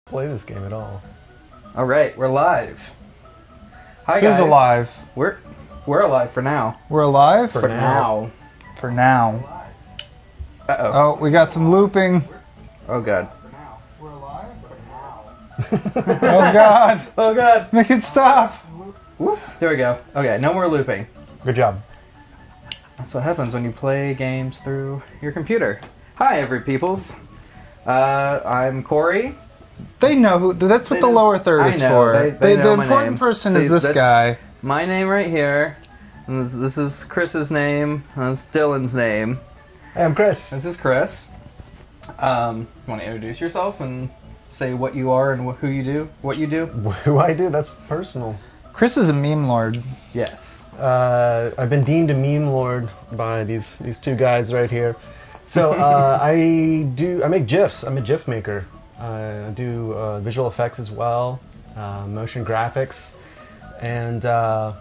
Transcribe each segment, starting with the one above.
play this game at all. All right, we're live. Hi guys. Who's alive? We're alive for now. We're alive? For now. For now. Uh-oh. Oh, we got some looping. Oh god. We're alive? Oh god. Oh god. Make it stop. Whoop. There we go. Okay, no more looping. Good job. That's what happens when you play games through your computer. Hi, every peoples. I'm Corey. They know who. That's what the lower third is for. They know the my important name. person See, is this that's guy. My name right here. And this is Chris's name. That's Dylan's name. Hey, I'm Chris. This is Chris. Want to introduce yourself and say what you are and who you do? What you do? Who I do? That's personal. Chris is a meme lord. Yes. I've been deemed a meme lord by these two guys right here. So I make GIFs. I'm a GIF maker. I do visual effects as well, motion graphics, and I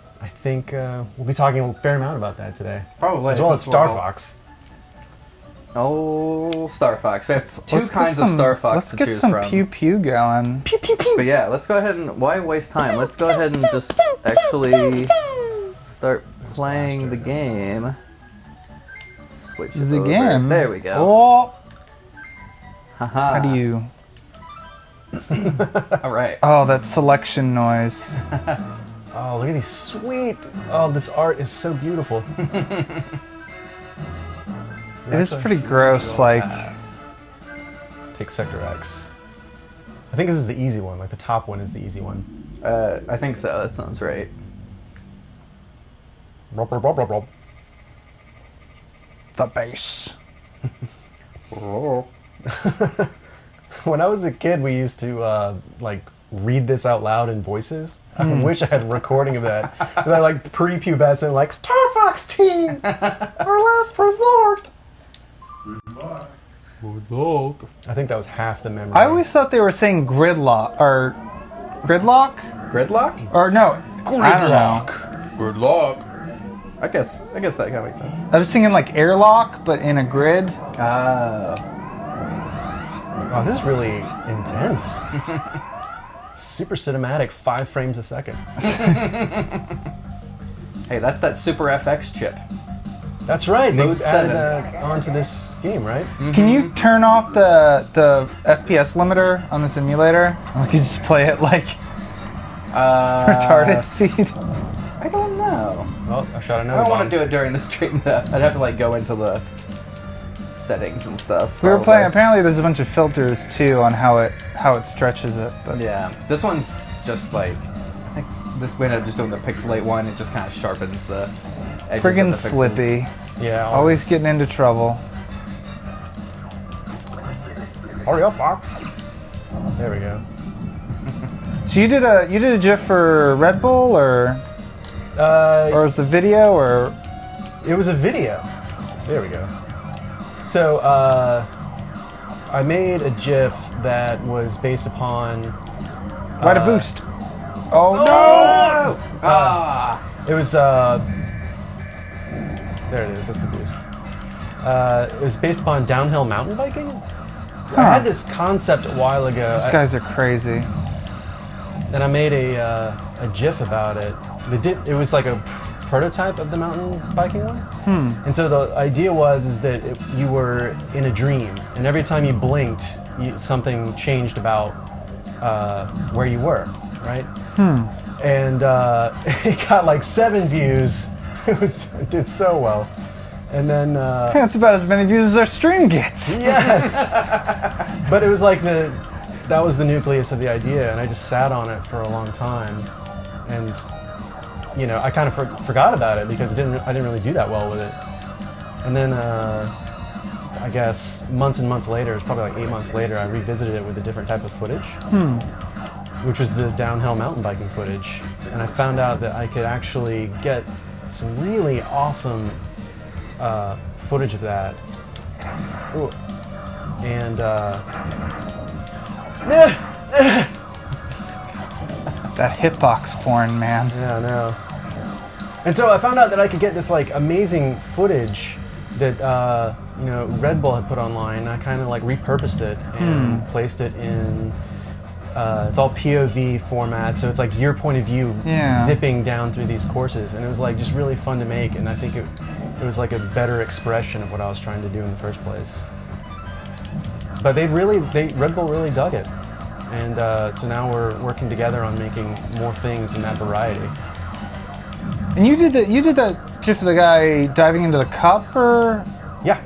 think we'll be talking a fair amount about that today. Probably. As well as Star Fox. Oh, Star Fox. We have two kinds of Star Fox to choose from. Let's get some pew pew going. Pew pew pew. But yeah, let's go ahead and... Why waste time? Let's go ahead and just actually start playing the game. Switch it The over. game? There we go. Oh. Haha. How do you... Alright. Oh, that selection noise. Oh, look at these sweet... Oh, this art is so beautiful. It is pretty gross, like... Take Sector X. I think this is the easy one, like the top one is the easy one. I think so. That sounds right. The bass. When I was a kid, we used to like read this out loud in voices. I wish I had a recording of that. They're like prepubescent, like Star Fox team, our last resort. Good luck. I think that was half the memory. I always thought they were saying gridlock, or... Gridlock? Gridlock? Or no, Gridlock. Gridlock. I guess that kind of makes sense. I was thinking like airlock, but in a grid. Wow, this is really intense. Super cinematic, 5 frames a second. Hey, that's that Super FX chip. That's right. They Mode added 7. that onto this game, right? Mm-hmm. Can you turn off the FPS limiter on this emulator? Or we could just play it like retarded speed. I don't know. Oh, I shot I another don't bomb. want to do it during the stream though. I'd have to like go into the settings and stuff. We were probably. playing. Apparently, there's a bunch of filters too on how it stretches it. But Yeah, this one's just like I think this way of just doing the pixelate one. It just kind of sharpens the edges friggin' of the pixels. slippy. Yeah. Always getting into trouble. Hurry up, Fox. There we go. So you did a GIF for Red Bull or was it a video or? It was a video. There we go. So I made a GIF that was based upon. Why a boost? Oh no! It was there it is. That's the boost. It was based upon downhill mountain biking. I had this concept a while ago. These guys are crazy. And I made a GIF about it. It was like a prototype of the mountain biking one. And so the idea is that you were in a dream, and every time you blinked, something changed about where you were, right? And it got like 7 views. It did so well. And then That's about as many views as our stream gets. yes. But it was like that was the nucleus of the idea, and I just sat on it for a long time, and you know I kind of forgot about it because I didn't really do that well with it. And then I guess months and months later, it was probably like 8 months later, I revisited it with a different type of footage, which was the downhill mountain biking footage, and I found out that I could actually get some really awesome footage of that. Ooh. And That hitbox porn, man. yeah, I know. And so I found out that I could get this like amazing footage that Red Bull had put online. I kind of like repurposed it and placed it in It's all POV format, so it's like your point of view zipping down through these courses, and it was like just really fun to make, and I think it was like a better expression of what I was trying to do in the first place. But Red Bull really dug it, and so now we're working together on making more things in that variety. And you did that GIF of the guy diving into the cup, or yeah,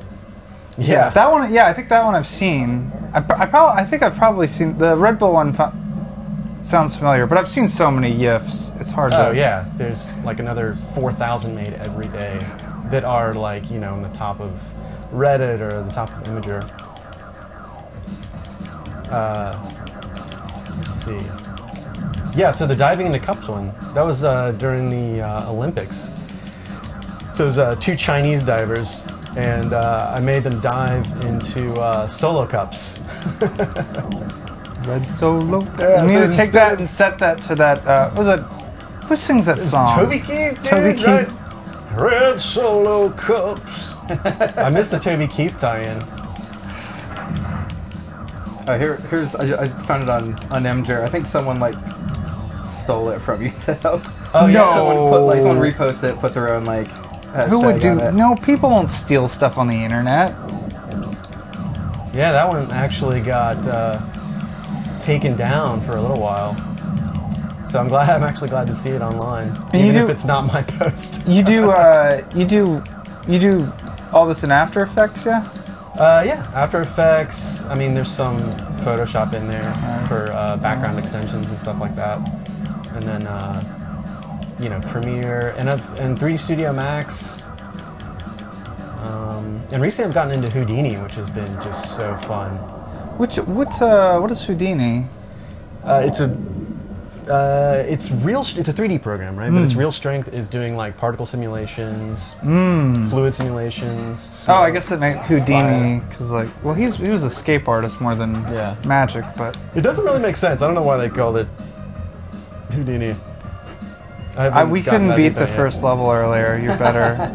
that one. Yeah, I think that one I've seen. I think I've probably seen the Red Bull one. Sounds familiar, but I've seen so many GIFs. It's hard to. Oh yeah, there's like another 4,000 made every day that are like in the top of Reddit or the top of Imager. Let's see. Yeah, so the diving into cups one, that was during the Olympics. So it was 2 Chinese divers, and I made them dive into solo cups. Red Solo Cup. Yeah, you need to take that and set that to that. What was it? Who sings that song? Toby Keith. Dude, Toby Keith. Right? Red Solo Cups. I missed the Toby Keith tie-in. Here's I found it on Imgur. I think someone like stole it from you though. Oh yeah. No. Someone reposted it, put their own like. Who would do? No, people don't steal stuff on the internet. Yeah, that one actually got taken down for a little while. So I'm actually glad to see it online, even if it's not my post. You do all this in After Effects, yeah? Yeah, After Effects. I mean, there's some Photoshop in there for background extensions and stuff like that, and then Premiere and 3D Studio Max. And recently I've gotten into Houdini, which has been just so fun. What is Houdini? It's a 3D program, right? But its real strength is doing like particle simulations, fluid simulations. Oh, I guess that makes Houdini because he was a escape artist more than magic, but it doesn't really make sense. I don't know why they called it Houdini. We couldn't beat the first level earlier. You're better.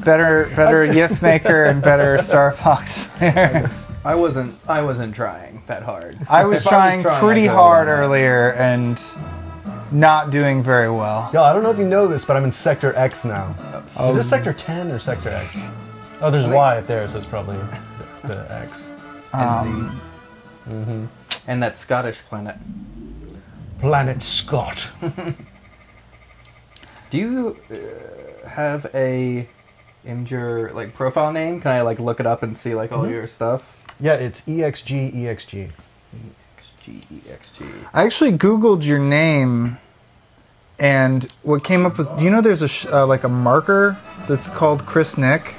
better GIF maker and better Star Fox player. I wasn't trying that hard. I was trying pretty hard earlier and not doing very well. Yo, I don't know if you know this, but I'm in Sector X now. Is this Sector 10 or Sector X? Oh, there's Y up there, so it's probably the X. And Z. And that Scottish planet. Planet Scott. Do you have a Imgur like profile name? Can I like look it up and see like all your stuff? Yeah, it's EXG. EXG. I actually Googled your name, and what came up was, do you know there's a like a marker that's called Chris Nick?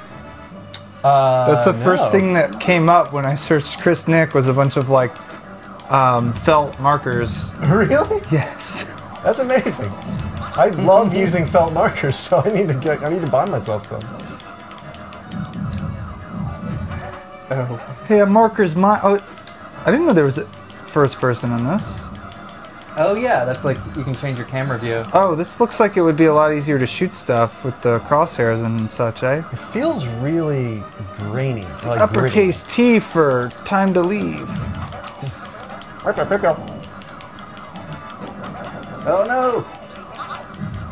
That's the first thing that came up when I searched Chris Nick, was a bunch of like felt markers. Really? Yes. That's amazing. I love using felt markers, so I need to buy myself some. Oh. Hey, a marker's mine. Oh, I didn't know there was a first person in this. Oh yeah, that's like you can change your camera view. Oh, this looks like it would be a lot easier to shoot stuff with the crosshairs and such, eh? It feels really grainy. It's like uppercase gritty. T for time to leave. Oh no!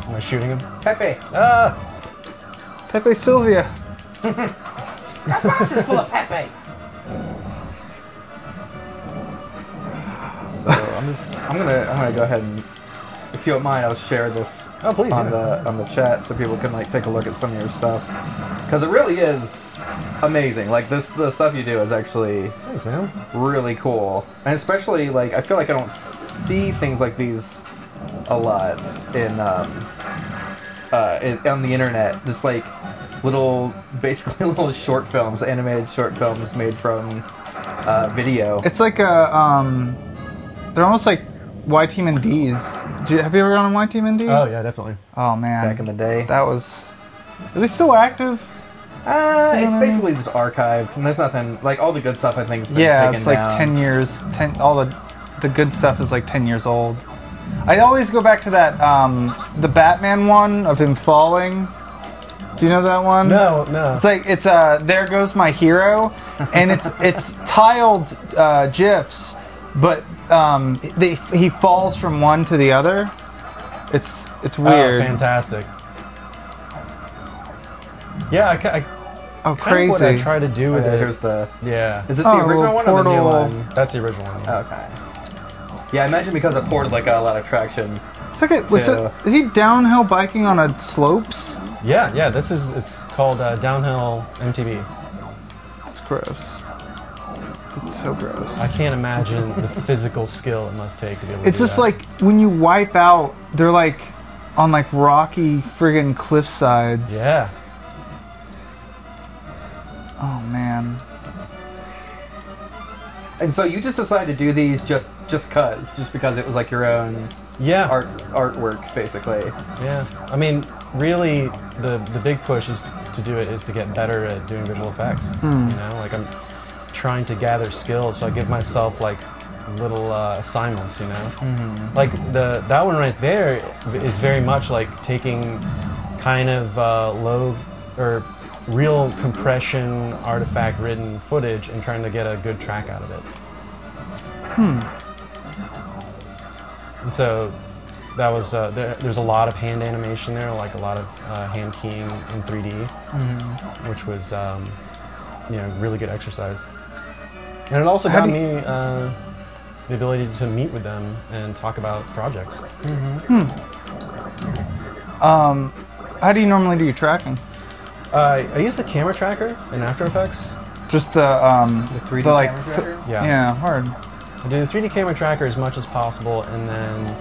Am I shooting him? Pepe! Ah! Pepe Sylvia! That box is full of Pepe! So I'm gonna go ahead and, if you don't mind, I'll share this on the chat so people can like take a look at some of your stuff, because it really is amazing. Like the stuff you do is actually really cool, and especially like I feel like I don't see things like these a lot on the internet. Just like basically little short films, animated short films made from video. It's like they're almost like Y-Team and D's. Have you ever gone on Y-Team and D? Oh yeah, definitely. Oh man, back in the day. That was. Are they still active? It's basically just archived, and there's nothing like all the good stuff. I think has been taken it's like down. 10 years. All the good stuff is like 10 years old. I always go back to that the Batman one of him falling. Do you know that one? No. It's There Goes My Hero, and it's tiled GIFs but he falls from one to the other. It's weird. Oh, fantastic. Yeah, Oh, kind crazy! of what I try to do with it. Here's the. Yeah. Is this the original one or the new one? That's the original one. Yeah. Okay. Yeah, I imagine because it ported got a lot of traction. It's like is he downhill biking on a slopes? Yeah. It's called downhill MTB. It's gross. It's so gross. I can't imagine the physical skill it must take to be able to It's do just that. like when you wipe out, they're like on like rocky friggin' cliff sides. Yeah. Oh man. And so you just decided to do these just because it was like your own artwork basically. Yeah. I mean, really, the big push is to get better at doing visual effects. You know, like I'm trying to gather skills, so I give myself like little assignments. You know, like that one right there is very much like taking kind of low or real compression artifact ridden footage and trying to get a good track out of it. And so that was there's a lot of hand animation there, like a lot of hand keying in 3D, which was really good exercise. And it also got me the ability to meet with them and talk about projects. How do you normally do your tracking? I use the camera tracker in After Effects. Just the 3D camera tracker? Yeah, hard. I do the 3D camera tracker as much as possible, and then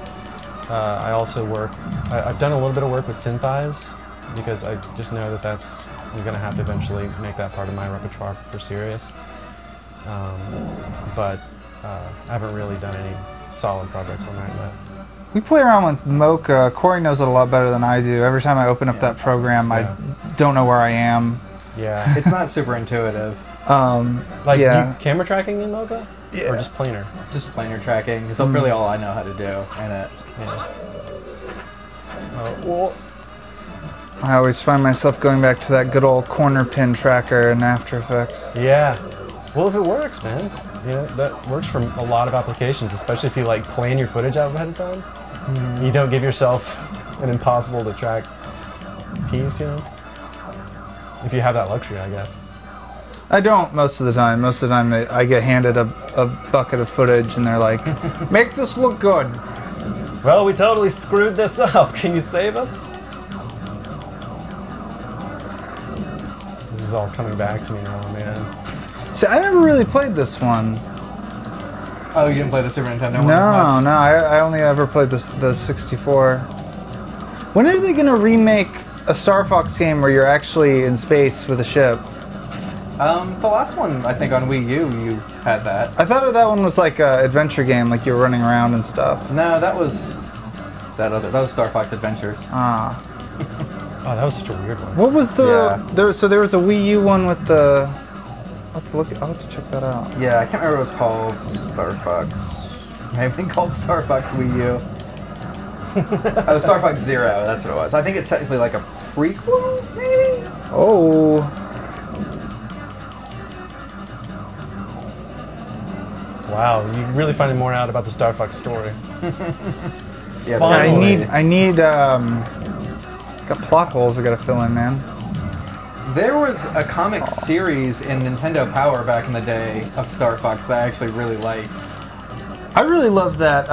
I also I've done a little bit of work with synthesize, because I just know that I'm going to have to eventually make that part of my repertoire for serious. But I haven't really done any solid projects on that yet. We play around with Mocha. Corey knows it a lot better than I do. Every time I open up that program, I don't know where I am. Yeah. It's not super intuitive. You camera tracking in Mocha? Yeah. Or just planar? Just planar tracking. It's really all I know how to do in it. Yeah. Well, I always find myself going back to that good old corner pin tracker in After Effects. Yeah. Well, if it works, man, that works for a lot of applications, especially if you like plan your footage out ahead of time. You don't give yourself an impossible to track piece, if you have that luxury, I guess. I don't most of the time. Most of the time I get handed a bucket of footage and they're like, make this look good. Well, we totally screwed this up. Can you save us? This is all coming back to me now, man. See, I never really played this one. Oh, you didn't play the Super Nintendo one? No, I only ever played the 64. When are they going to remake a Star Fox game where you're actually in space with a ship? The last one, I think on Wii U, you had that. I thought that one was like an adventure game, like you were running around and stuff. No, that was that was Star Fox Adventures. Ah. Oh, that was such a weird one. What was the there was a Wii U one with the I'll have to check that out. Yeah, I can't remember what it was called. Star Fox. Maybe called Star Fox Wii U. Oh, Star Fox Zero, that's what it was. I think it's technically like a prequel, maybe? Oh. Wow, you really finding more out about the Star Fox story. Yeah, finally. I need got plot holes I gotta fill in, man. There was a comic series in Nintendo Power back in the day of Star Fox that I actually really liked. I really love that.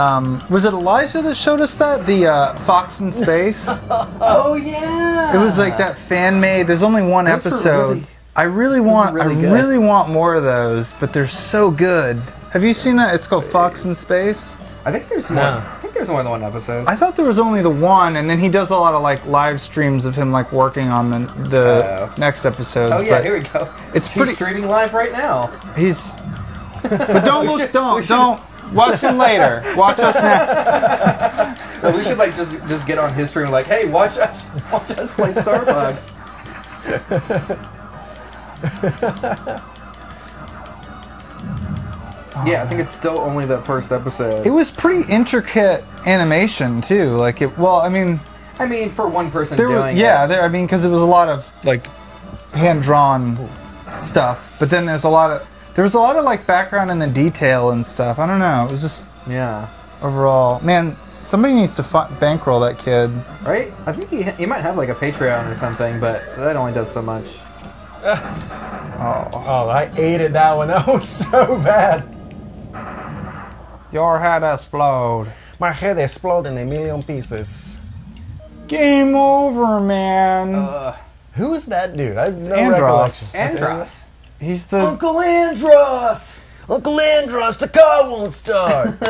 Was it Elijah that showed us that? The Fox in Space? Oh yeah! It was like that fan made. There's only one episode. I really want more of those, but they're so good. Have you seen that? It's called Fox in Space. I think there's more. No. I think there's more than one episode. I thought there was only the one, and then he does a lot of like live streams of him like working on the next episodes. Oh yeah, here we go. It's He's streaming live right now. But don't watch him later. Watch us now. Well, we should like just get on his stream like, hey, watch us play Star Fox. Yeah, I think it's still only the first episode. It was pretty intricate animation too. Like it. Well, I mean, for one person doing it. Yeah, because it was a lot of like hand drawn stuff. But then there's a lot of There was a lot of like background in the detail and stuff. I don't know. It was just overall, man. Somebody needs to bankroll that kid, right? I think he might have like a Patreon or something, but that only does so much. Oh, I hated that one. That was so bad. Your head explode. My head exploded in a million pieces. Game over, man. Who is that dude? I have no Andros. Andros. He's the Uncle Andros. Uncle Andros. The car won't start.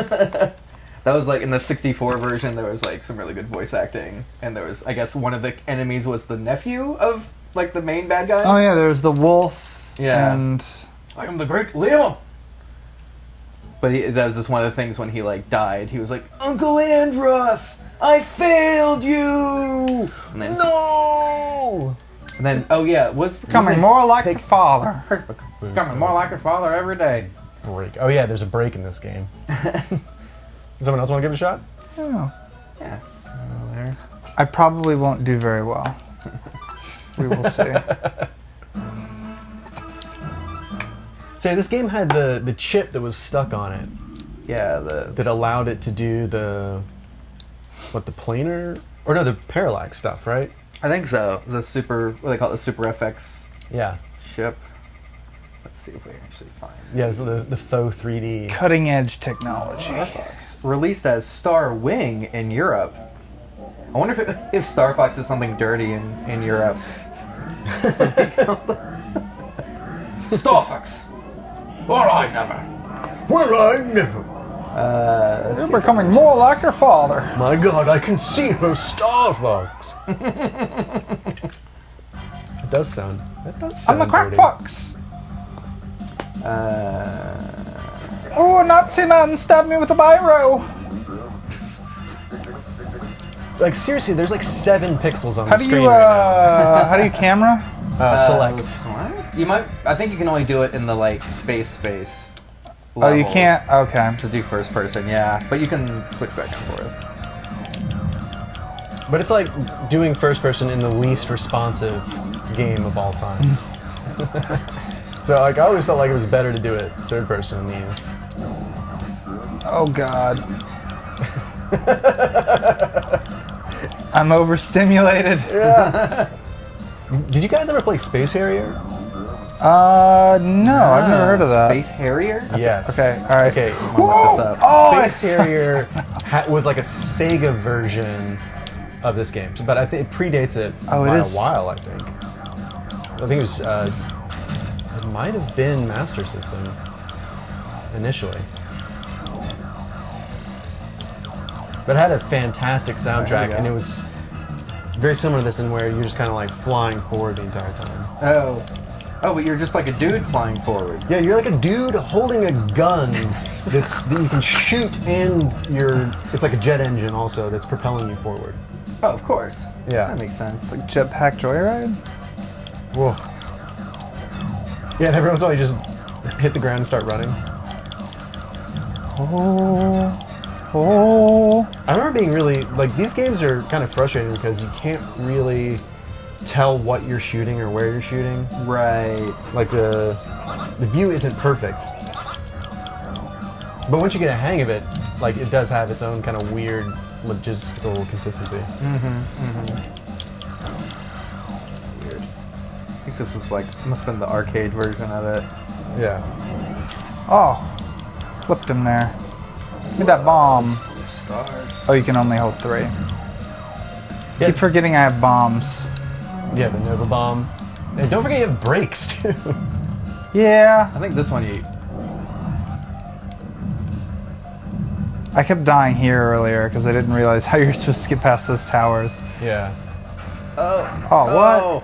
That was like in the 64 version. There was like some really good voice acting, and there was, I guess, one of the enemies was the nephew of like the main bad guy. Oh yeah, there was the wolf. Yeah. And I am the Great Leon. But that was just one of the things when he like died. He was like, Uncle Andros, I failed you. And then, No. And then, oh yeah, was becoming more like your father. Becoming more like your father every day. Break. Oh yeah, there's a break in this game. Someone else want to give it a shot? Oh. Yeah. There. I probably won't do very well. We will see. So this game had the chip that was stuck on it. Yeah, that allowed it to do the planar or no, the parallax stuff, right? I think so. The super, what they call it, the Super FX ship. Let's see if we can actually find it. Yeah, it's the faux 3D. Cutting edge technology. Star Fox. Released as Star Wing in Europe. I wonder if Star Fox is something dirty in Europe. Star Fox. Well, I never. Well, I never. You're becoming more like your father. My God, I can see her Star Fox. It does sound. That does sound. I'm the crack dirty. fox. Oh, a Nazi man stabbed me with a biro. Like seriously, there's like 7 pixels on How the do screen you right how do you camera? now. Select. You might. I think you can only do it in the like space. Oh, you levels can't. Okay. to do first person. Yeah, but you can switch back and forth. But it's like doing first person in the least responsive game of all time. So like I always felt like it was better to do it third person in these. Oh God. I'm overstimulated. Yeah. Did you guys ever play Space Harrier? No, I've never heard of that. Space Harrier? Yes. Okay, all right. Okay. I'm gonna look this up. Oh, Space Harrier was like a Sega version of this game, but I think it predates it by a while. I think it was. It might have been Master System initially, but it had a fantastic soundtrack, and it was very similar to this in where you're just kind of like flying forward the entire time. Oh, but you're just like a dude flying forward. Yeah, you're like a dude holding a gun that you can shoot, and it's like a jet engine also that's propelling you forward. Oh, of course. Yeah. That makes sense. Like Jetpack Joyride? Whoa. Yeah, and every once in a while you just hit the ground and start running. I remember being really, like, these games are kind of frustrating because you can't really tell what you're shooting or where you're shooting. Right. Like, the view isn't perfect. But once you get a hang of it, like, it does have its own kind of weird logistical consistency. Weird. I think this was like, must have been the arcade version of it. Yeah. Oh, flipped him there. Give me that bomb. Full of stars. Oh, you can only hold 3. Yeah. Keep forgetting I have bombs. Yeah, the Nova Bomb. And don't forget you have brakes, too. Yeah. I think this one you... I kept dying here earlier because I didn't realize how you're supposed to get past those towers. Yeah. Oh,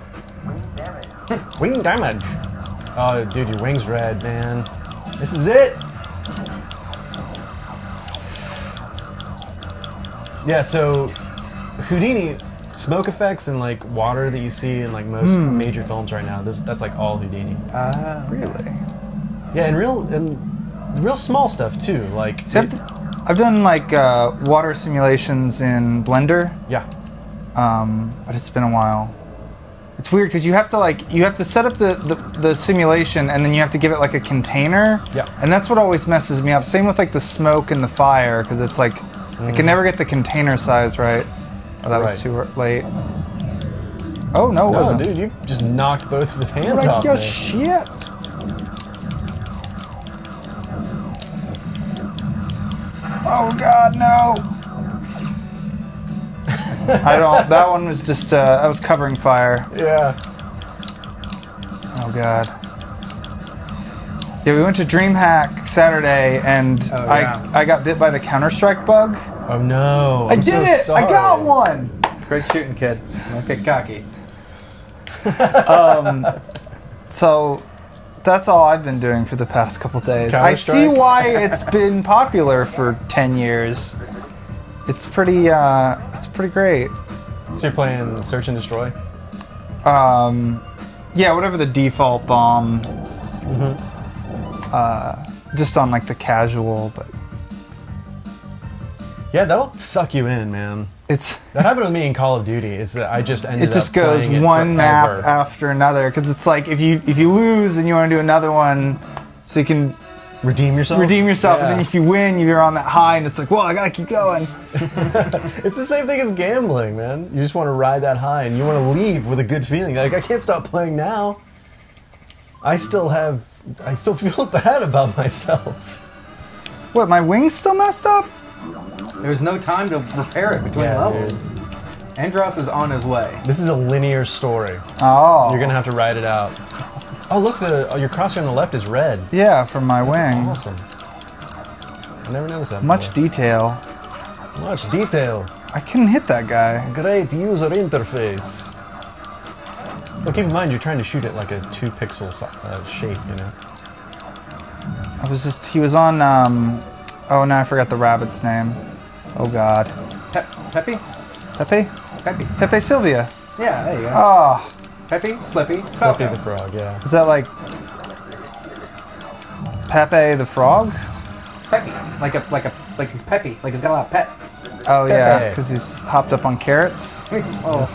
what? Wing damage. Oh, dude, your wing's red, man. This is it. Yeah, so Houdini, smoke effects and like water that you see in like most major films right now, that's like all Houdini. Really? Yeah, and real small stuff too. Like I've done like water simulations in Blender. Yeah. But it's been a while. It's weird because you have to set up the simulation and then you have to give it like a container. Yeah. And that's what always messes me up. Same with like the smoke and the fire because it's like I can never get the container size right. Oh, that was too late. Oh no, it wasn't. Dude, you just knocked both of his hands off. Your shit. Oh God, no. I don't. That one was just. I was covering fire. Yeah. Oh God. Yeah, we went to DreamHack Saturday, and I got bit by the Counter-Strike bug. Oh no! I did it! Sorry. I got one. Great shooting, kid. Don't get cocky. So that's all I've been doing for the past couple days. I see Counter-Strike? why it's been popular for 10 years. It's pretty great. So you're playing Search and Destroy? Yeah, whatever the default bomb. Just on like the casual, but yeah, that'll suck you in, man. that happened with me in Call of Duty. Is that I just ended it just up goes playing it one forever. map after another because it's like if you lose and you want to do another one, so you can redeem yourself. and Yeah. then if you win, you're on that high, and it's like, well, I gotta keep going. It's the same thing as gambling, man. You just want to ride that high, and you want to leave with a good feeling. Like I can't stop playing now. I still feel bad about myself. What? My wing's still messed up? There's no time to repair it between levels. Dude. Andros is on his way. This is a linear story. Oh. You're gonna have to ride it out. Oh look, your crosshair on the left is red. Yeah, from my That's wing. awesome. I never noticed that. Much before. detail. Much detail. I couldn't hit that guy. Great user interface. Well, keep in mind you're trying to shoot it like a 2-pixel shape, you know. He was on, oh, now I forgot the rabbit's name. Oh, God. Peppy? Pepe? Peppy. Pepe Sylvia. Yeah, there you go. Oh, Peppy, Slippy, Slippy Falco. the frog, yeah. is that like Pepe the frog? Peppy, like he's peppy, like he's got a lot of pep. Oh, yeah, Pepe. because he's hopped up on carrots. Oh.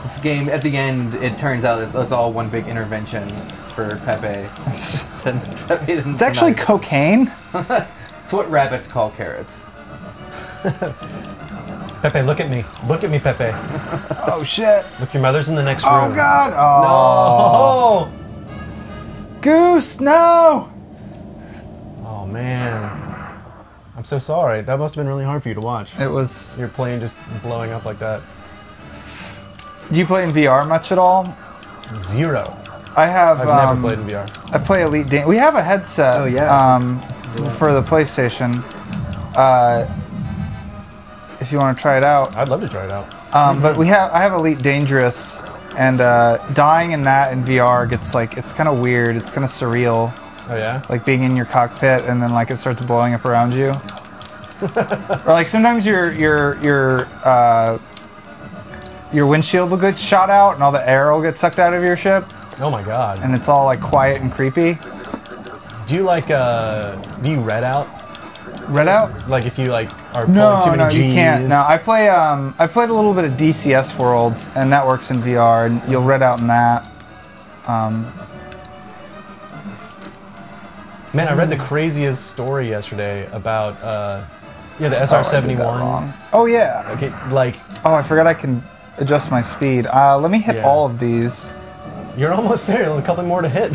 This game, at the end, it turns out it was all one big intervention for Pepe. It's actually cocaine. It's what rabbits call carrots. Pepe, look at me. Look at me, Pepe. Oh, shit. Look, your mother's in the next room. Oh, God. Oh. No! Goose, no! Oh, man. I'm so sorry. That must have been really hard for you to watch. It was... Your plane just blowing up like that. Do you play in VR much at all? Zero. I have... I've never played in VR. I play Elite Dangerous. We have a headset. Oh, yeah. For the PlayStation. If you want to try it out. I'd love to try it out. But I have Elite Dangerous, and dying in that in VR gets like, it's kind of weird. It's kind of surreal. Oh, yeah? Like being in your cockpit and then like it starts blowing up around you. Or like sometimes your windshield will get shot out and all the air will get sucked out of your ship. Oh, my God. And it's all like quiet and creepy. Do you like, do you red out? Red out? Like if you like are pulling too many Gs? You can't. No, I played a little bit of DCS World, and that works in VR, and you'll red out in that. Man, I read the craziest story yesterday about the SR-71. Oh yeah. Okay, like Oh, I forgot I can adjust my speed. Let me hit all of these. you're almost there. There's a couple more to hit.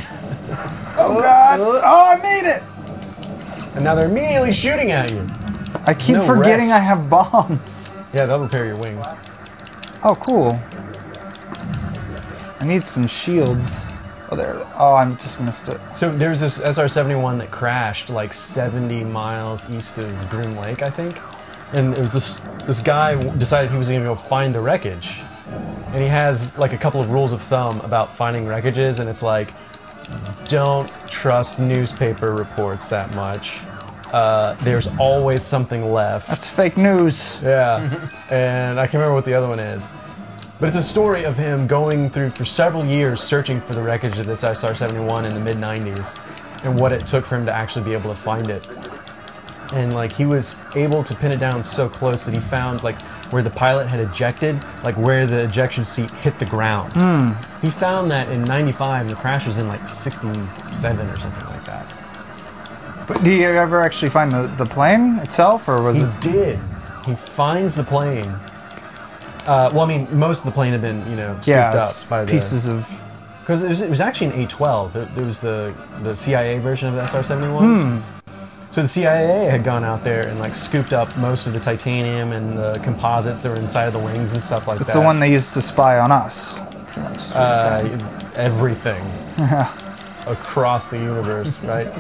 Oh God! Oh, I made it! And now they're immediately shooting at you. I keep No forgetting rest. I have bombs. Yeah, that'll repair your wings. Oh, cool. I need some shields. Oh, there. Oh, I just missed it. So there's this SR-71 that crashed like 70 miles east of Groom Lake, I think. And it was this guy decided he was going to go find the wreckage. And he has like a couple of rules of thumb about finding wreckages, and it's like, don't trust newspaper reports that much. There's always something left. That's fake news. Yeah, and I can't remember what the other one is. But it's a story of him going through for several years searching for the wreckage of this SR-71 in the mid-90s and what it took for him to actually be able to find it. and like he was able to pin it down so close that he found like where the pilot had ejected, like where the ejection seat hit the ground. He found that in '95, and the crash was in like '67 or something like that. But do you ever actually find the plane itself, or was it? He did. He finds the plane. Well, I mean, most of the plane had been, scooped up by the pieces of. Because it was actually an A-12. It was the CIA version of the SR-71. So the CIA had gone out there and like scooped up most of the titanium and the composites that were inside of the wings and stuff like that. It's the one they used to spy on us. Pretty much. Everything across the universe, right?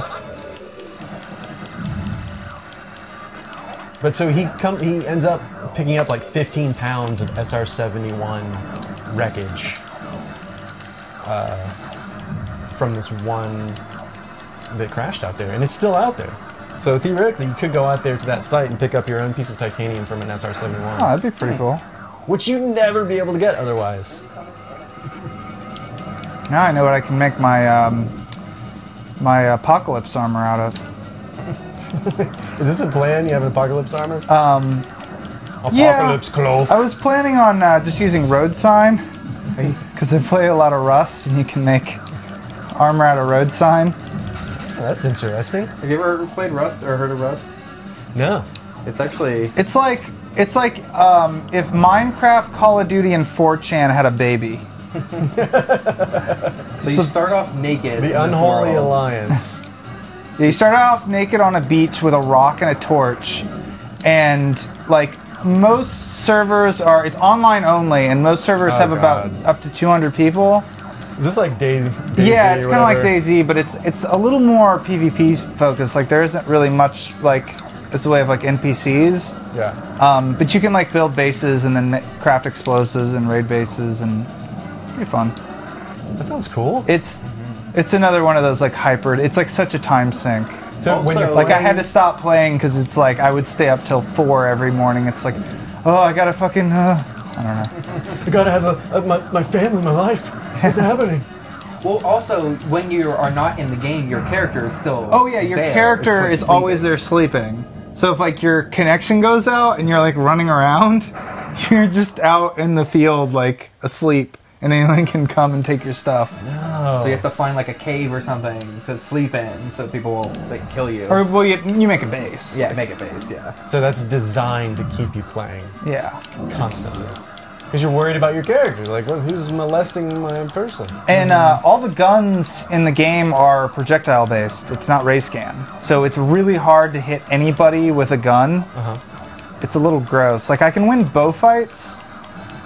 But so he ends up picking up like 15 pounds of SR-71 wreckage from this one that crashed out there, and it's still out there. So theoretically, you could go out there to that site and pick up your own piece of titanium from an SR-71. Oh, that'd be pretty cool. Which you'd never be able to get otherwise. Now I know what I can make my my apocalypse armor out of. Is this a plan? You have an apocalypse armor? Apocalypse cloak. I was planning on just using road sign, because I play a lot of Rust, and you can make armor out of road sign. Oh, that's interesting. Have you ever played Rust or heard of Rust? No. It's actually... It's like if Minecraft, Call of Duty, and 4chan had a baby. So you start off naked. The Unholy Alliance. Yeah, you start off naked on a beach with a rock and a torch, and like most servers it's online only, and most servers have about up to 200 people. Is this like DayZ? Yeah, it's kind of like DayZ, but it's a little more PvP focused. Like there isn't really much like it's a way of like NPCs. Yeah. But you can like build bases and then craft explosives and raid bases, and it's pretty fun. That sounds cool. It's another one of those like hyper. It's like such a time sink. So also, when you're like I had to stop playing because it's like I would stay up till 4 every morning. It's like, oh, I gotta fucking I don't know. I gotta have my family, my life. What's happening? Well, also when you are not in the game, your character is still. Oh yeah, your character is always there sleeping. So if like your connection goes out and you're like running around, you're just out in the field like asleep. And anyone can come and take your stuff. No. So you have to find like a cave or something to sleep in, so people won't like kill you. Or well, you make a base. Yeah, make a base. Yeah. So that's designed to keep you playing. Yeah. Constantly. Because you're worried about your character. Like, who's molesting my person? And all the guns in the game are projectile based. It's not ray scan. So it's really hard to hit anybody with a gun. It's a little gross. Like I can win bow fights,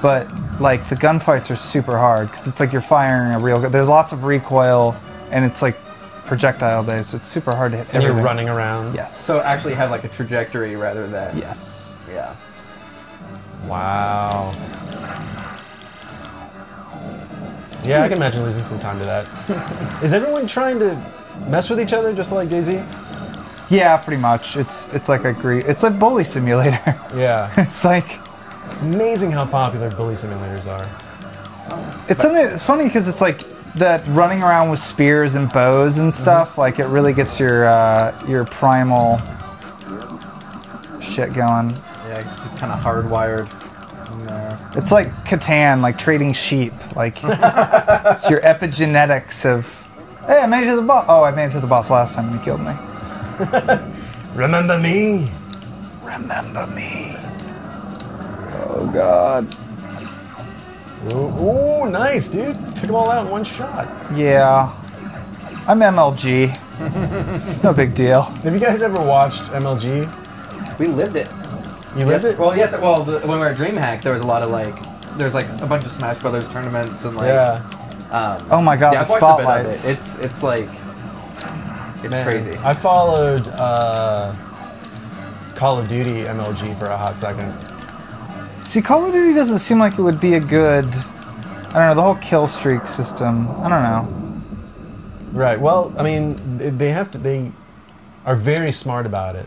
but like the gunfights are super hard because it's like you're firing a real gun. There's lots of recoil, and it's like projectile based. So it's super hard to hit. And you're running around. Yes. So actually have like a trajectory rather than. Yes. Yeah. Wow. Yeah, I can imagine losing some time to that. Is everyone trying to mess with each other just like DayZ? Yeah, pretty much. It's like it's like bully simulator. Yeah. It's amazing how popular bully simulators are. It's funny because it's like that running around with spears and bows and stuff. Like it really gets your primal shit going. Yeah, it's just kind of hardwired in there. It's like Catan, like trading sheep. Like it's your epigenetics of. Hey, I made it to the boss. Oh, I made it to the boss last time and he killed me. Remember me? Remember me. Oh God. Ooh, nice, dude. Took them all out in one shot. Yeah. I'm MLG. It's no big deal. Have you guys ever watched MLG? We lived it. You lived it? Well, yes. Well, when we were at DreamHack, there was a lot of like, there's like a bunch of Smash Brothers tournaments and like. Yeah. Oh my God, yeah, the I've watched spotlights. A bit of it. It's like, it's crazy. I followed Call of Duty MLG for a hot second. See, Call of Duty doesn't seem like it would be a good. I don't know, the whole kill streak system. I don't know. Right. Well, I mean, they are very smart about it,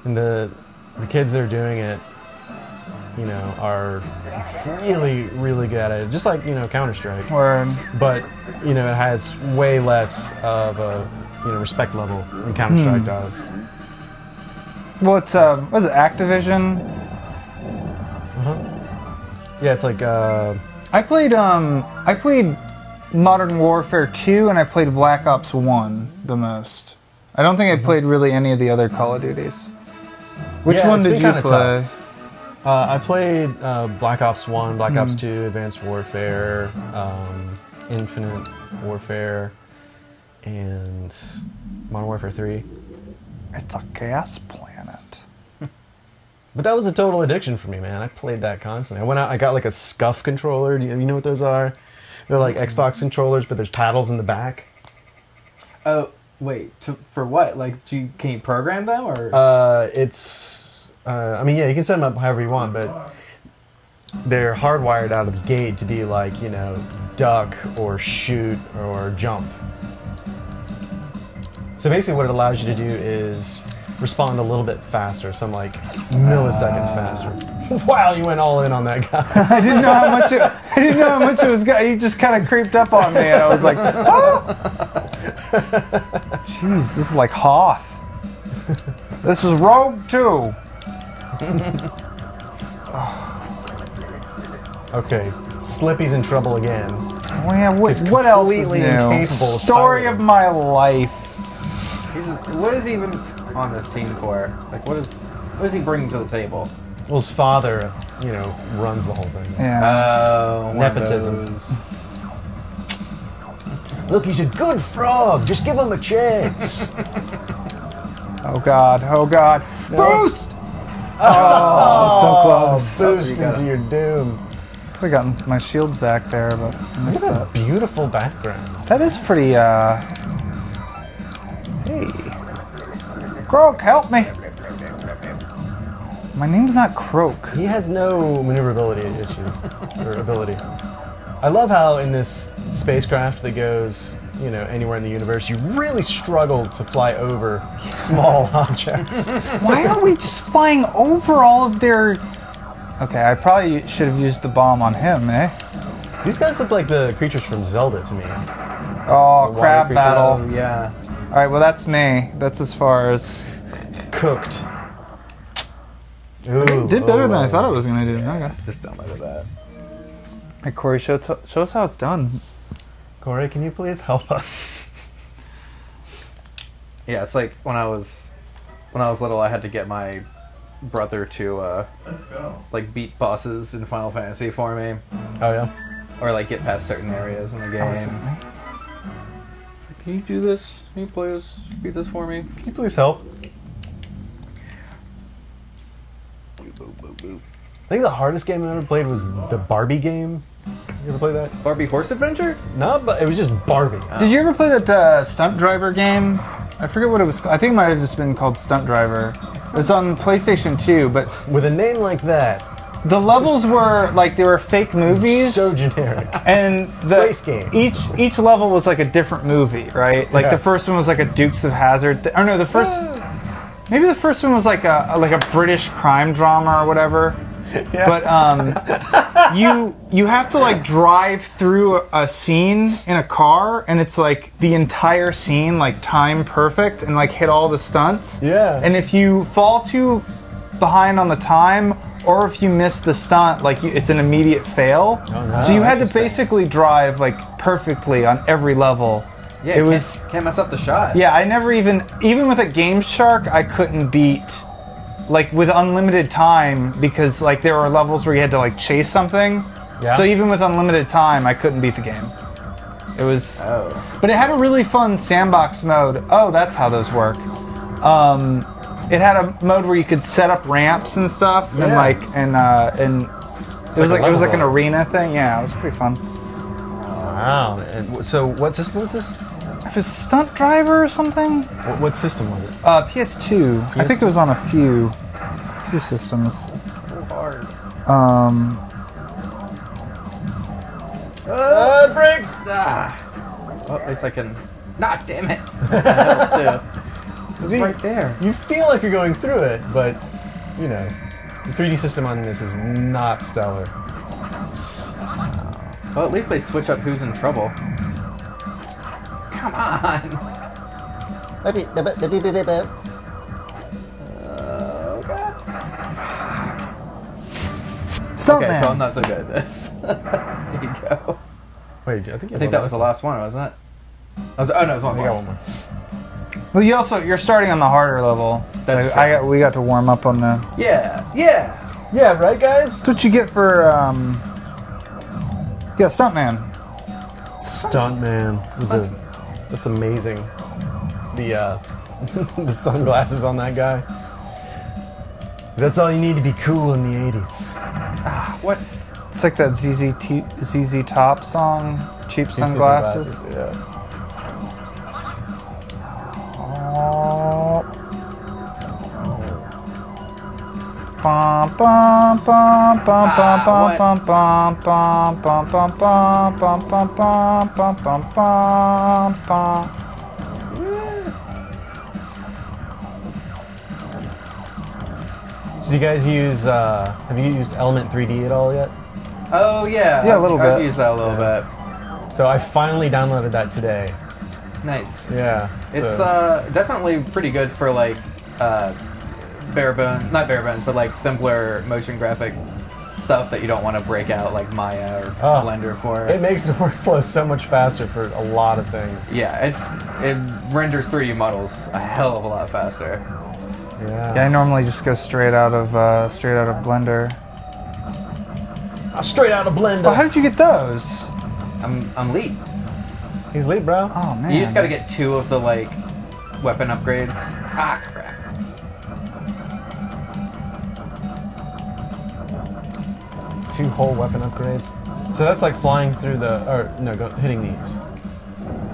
and the kids that are doing it, are really, really good at it. Just like Counter-Strike. Word. But it has way less of a respect level than Counter-Strike does. What's was it Activision? Yeah, it's like I played Modern Warfare 2 and I played Black Ops 1 the most. I don't think I played really any of the other Call of Duties. Which one did you play? I played Black Ops 1, Black Ops 2, Advanced Warfare, Infinite Warfare, and Modern Warfare 3. It's a gas planet. But that was a total addiction for me, man. I played that constantly. I went out, I got like a SCUF controller. Do you know what those are? They're like Xbox controllers, but there's paddles in the back. Oh, wait. For what? Like, can you program them, or? I mean, yeah, you can set them up however you want, but they're hardwired out of the gate to be like, you know, duck or shoot or jump. So basically what it allows you to do is respond a little bit faster, some like milliseconds faster. Wow, you went all in on that guy. I didn't know how much it was. He just kind of creeped up on me, and I was like, oh! Jeez, this is like Hoth. This is Rogue 2. Okay, Slippy's in trouble again. Oh yeah, what else is new? Story of my life. What is he even on this team for? Like, what does he bring to the table? Well, his father, you know, runs the whole thing. Yeah. Nepotism. Look, he's a good frog. Just give him a chance. Oh God! Oh God! No. Boost! Oh, so close. Boost into your doom. Could have gotten my shields back there, but I missed Look at that. that beautiful background. That is pretty. Hey, Croak, help me! My name's not Croak. He has no maneuverability issues or ability. I love how in this spacecraft that goes, you know, anywhere in the universe, you really struggle to fly over small objects. Why are we just flying over all of their... Okay, I probably should have used the bomb on him, eh? These guys look like the creatures from Zelda to me. Oh, crab battle. Oh, yeah. Alright, well that's me. That's as far as... Cooked. Ooh, Did better than I thought it was going to do. Okay. Just downloaded that. Hey, Corey, show us how it's done. Corey, can you please help us? Yeah, it's like when I was little, I had to get my brother to like beat bosses in Final Fantasy for me. Oh yeah. Or like get past certain areas in the game. It's like, can you do this? Can you please beat this for me? Can you please help? I think the hardest game I ever played was the Barbie game. You ever play that? Barbie Horse Adventure? No, but it was just Barbie. Did you ever play that Stunt Driver game? I forget what it was. I think it might have just been called Stunt Driver. It was on PlayStation 2, but With a name like that, the levels were like they were fake movies. so generic. And the Race game. each level was like a different movie, right? Like Yeah. the first one was like a Dukes of Hazzard. Or no, the first maybe the first one was like a British crime drama or whatever. Yeah. But you have to like drive through a scene in a car, and it's like the entire scene like time perfect and like hit all the stunts. Yeah. And if you fall too behind on the time, or if you miss the stunt, like it's an immediate fail. Oh, no. So you had to Interesting. basically drive like perfectly on every level. Yeah, it was. can't mess up the shot. Yeah, I never even with a Game Shark, I couldn't beat. Like with unlimited time, because like there were levels where you had to like chase something. Yeah. So even with unlimited time, I couldn't beat the game. It was, but it had a really fun sandbox mode. Oh, that's how those work. It had a mode where you could set up ramps and stuff, and like and it was like an arena thing. Yeah, it was pretty fun. Wow. And so what system was this? It was Stunt Driver or something. What system was it? PS2. I think it was on a few systems. So hard. Brakes! Oh, at least I can. Nah, damn it. It's See, right there. You feel like you're going through it, but, you know, the 3D system on this is not stellar. Well, at least they switch up who's in trouble. Come on. Stuntman. Okay, so I'm not so good at this. There you go. Wait, I think that was the last one, wasn't it? Oh no, it was one I more. got one more. Well, you're starting on the harder level. That's like, true. We got to warm up on the. Yeah, right, guys. That's what you get for Stuntman. Stuntman. That's amazing. The the sunglasses on that guy. That's all you need to be cool in the 80s. What? It's like that ZZ Top song, Cheap Sunglasses. Yeah. Bum bum bum bum bum bum bum bum bum bum bum bum bum bum bum bum bum bum. So do you guys use, have you used Element 3D at all yet? Oh yeah. Yeah, a little bit. I've used that a little bit. So I finally downloaded that today. Nice. Yeah. It's definitely pretty good for like not bare bones, but like simpler motion graphic stuff that you don't want to break out like Maya or Blender for. It makes the workflow so much faster for a lot of things. Yeah, it renders 3D models a hell of a lot faster. Yeah, I normally just go straight out of Blender. Straight out of Blender. Oh, how did you get those? I'm lead. He's lead, bro. Oh man. You just gotta get 2 of the like weapon upgrades. Ah crap. 2 whole weapon upgrades. So that's like flying through hitting these.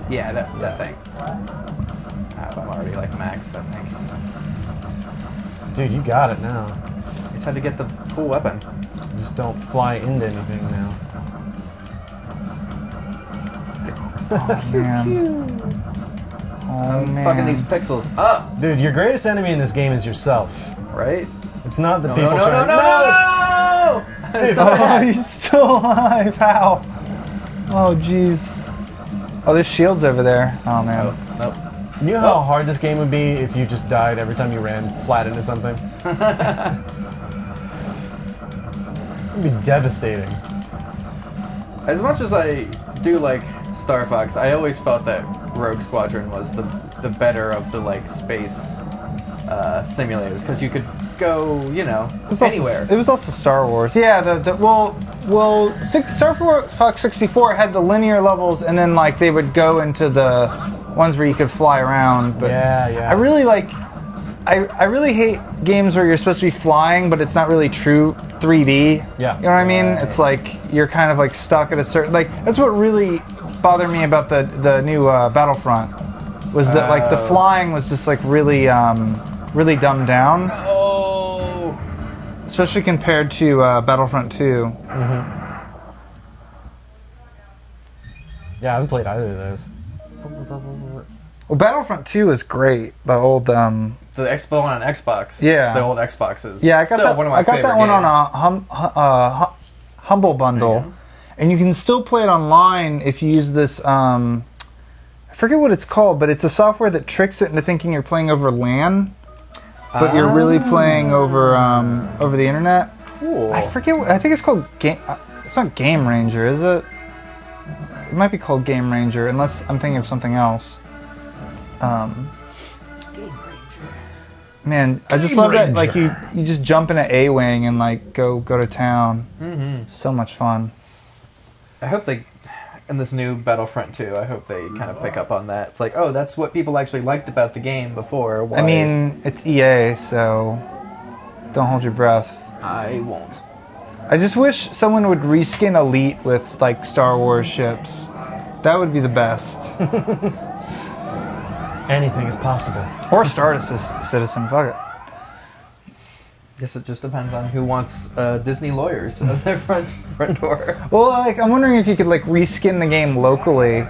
Yeah, that thing. I'm already like max, I think. Dude, you got it now. You just had to get the cool weapon. Just don't fly into anything now. Oh man. I'm fucking these pixels up. Dude, your greatest enemy in this game is yourself. Right? It's not the No, people no, trying. no! Dude, Oh, he's still alive. How? Oh jeez. Oh, there's shields over there. Oh man. Oh, nope. You know how hard this game would be if you just died every time you ran flat into something? It'd be devastating. As much as I do like Star Fox, I always felt that Rogue Squadron was the better of the like space simulators because you could go, anywhere. It was also Star Wars. Yeah, Star Fox 64 had the linear levels, and then like they would go into the ones where you could fly around. But yeah. I really I really hate games where you're supposed to be flying, but it's not really true 3D. Yeah. You know what I mean? It's like you're kind of like stuck at a certain that's what really bothered me about the new Battlefront was that like the flying was just like really really dumbed down. Oh. Especially compared to Battlefront 2. Mm-hmm. Yeah, I haven't played either of those. Well, Battlefront 2 is great. The old the Expo on Xbox. Yeah. The old Xboxes. Yeah, I got Still that. one of my I got favorite that one games. on a Humble Bundle, and you can still play it online if you use this. I forget what it's called, but it's a software that tricks it into thinking you're playing over LAN, but you're really playing over the internet. Cool. I forget. I think it's called Game. It's not Game Ranger, is it? It might be called Game Ranger, unless I'm thinking of something else. Game Ranger. Man, I just love that. Like you just jump in an A-wing and like go to town. Mm-hmm. So much fun. I hope they, in this new Battlefront 2, I hope they kind of pick up on that. It's like, oh, that's what people actually liked about the game before. Why? I mean, it's EA, so don't hold your breath. I won't. I just wish someone would reskin Elite with like Star Wars ships. That would be the best. Anything is possible. Or Star Citizen, fuck it. Guess it just depends on who wants Disney lawyers at their front door. Well, like I'm wondering if you could like reskin the game locally.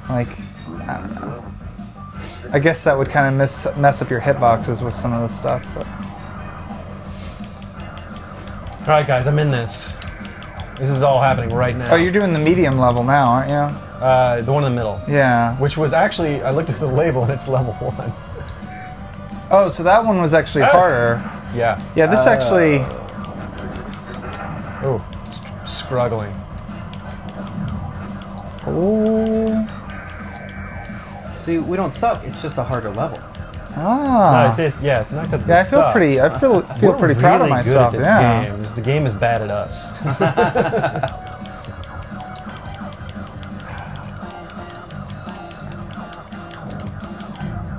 Like, I don't know. I guess that would kind of mess up your hitboxes with some of the stuff, but. All right, guys, I'm in this. This is all happening right now. Oh, you're doing the medium level now, aren't you? The one in the middle. Yeah. Which was actually, I looked at the label and it's level 1. Oh, so that one was actually harder. Yeah. Yeah, this actually. Oh, struggling. Oh. See, we don't suck. It's just a harder level. Ah. No, it's not good. Yeah, I feel pretty. I feel pretty proud of myself. Good at this game. The game is bad at us.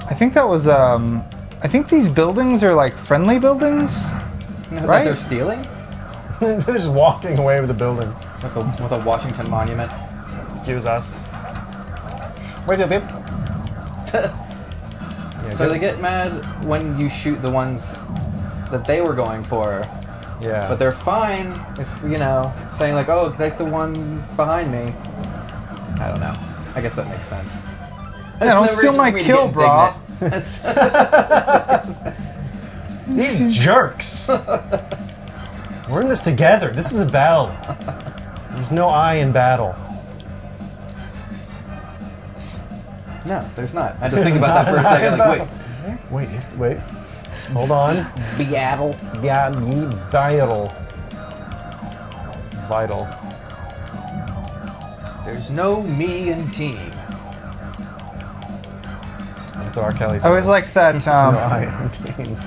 I think that was. I think these buildings are like friendly buildings, That right? they're stealing They're just walking away with the building. with a Washington monument. Excuse us. Wait a bit. Yeah, So good. they get mad when you shoot the ones that they were going for, Yeah. but they're fine if, saying like, oh, take the one behind me. I don't know. I guess that makes sense. Yeah, don't steal my kill, bro. These jerks. We're in this together. This is a battle. There's no I in battle. No, there's not. I had to think about that for a second. Like, wait, is there? Wait. Hold on. Beatle. Yeah, vital. Vital. There's no me in team. That's what R. Kelly says. I always like that. There's no I in team.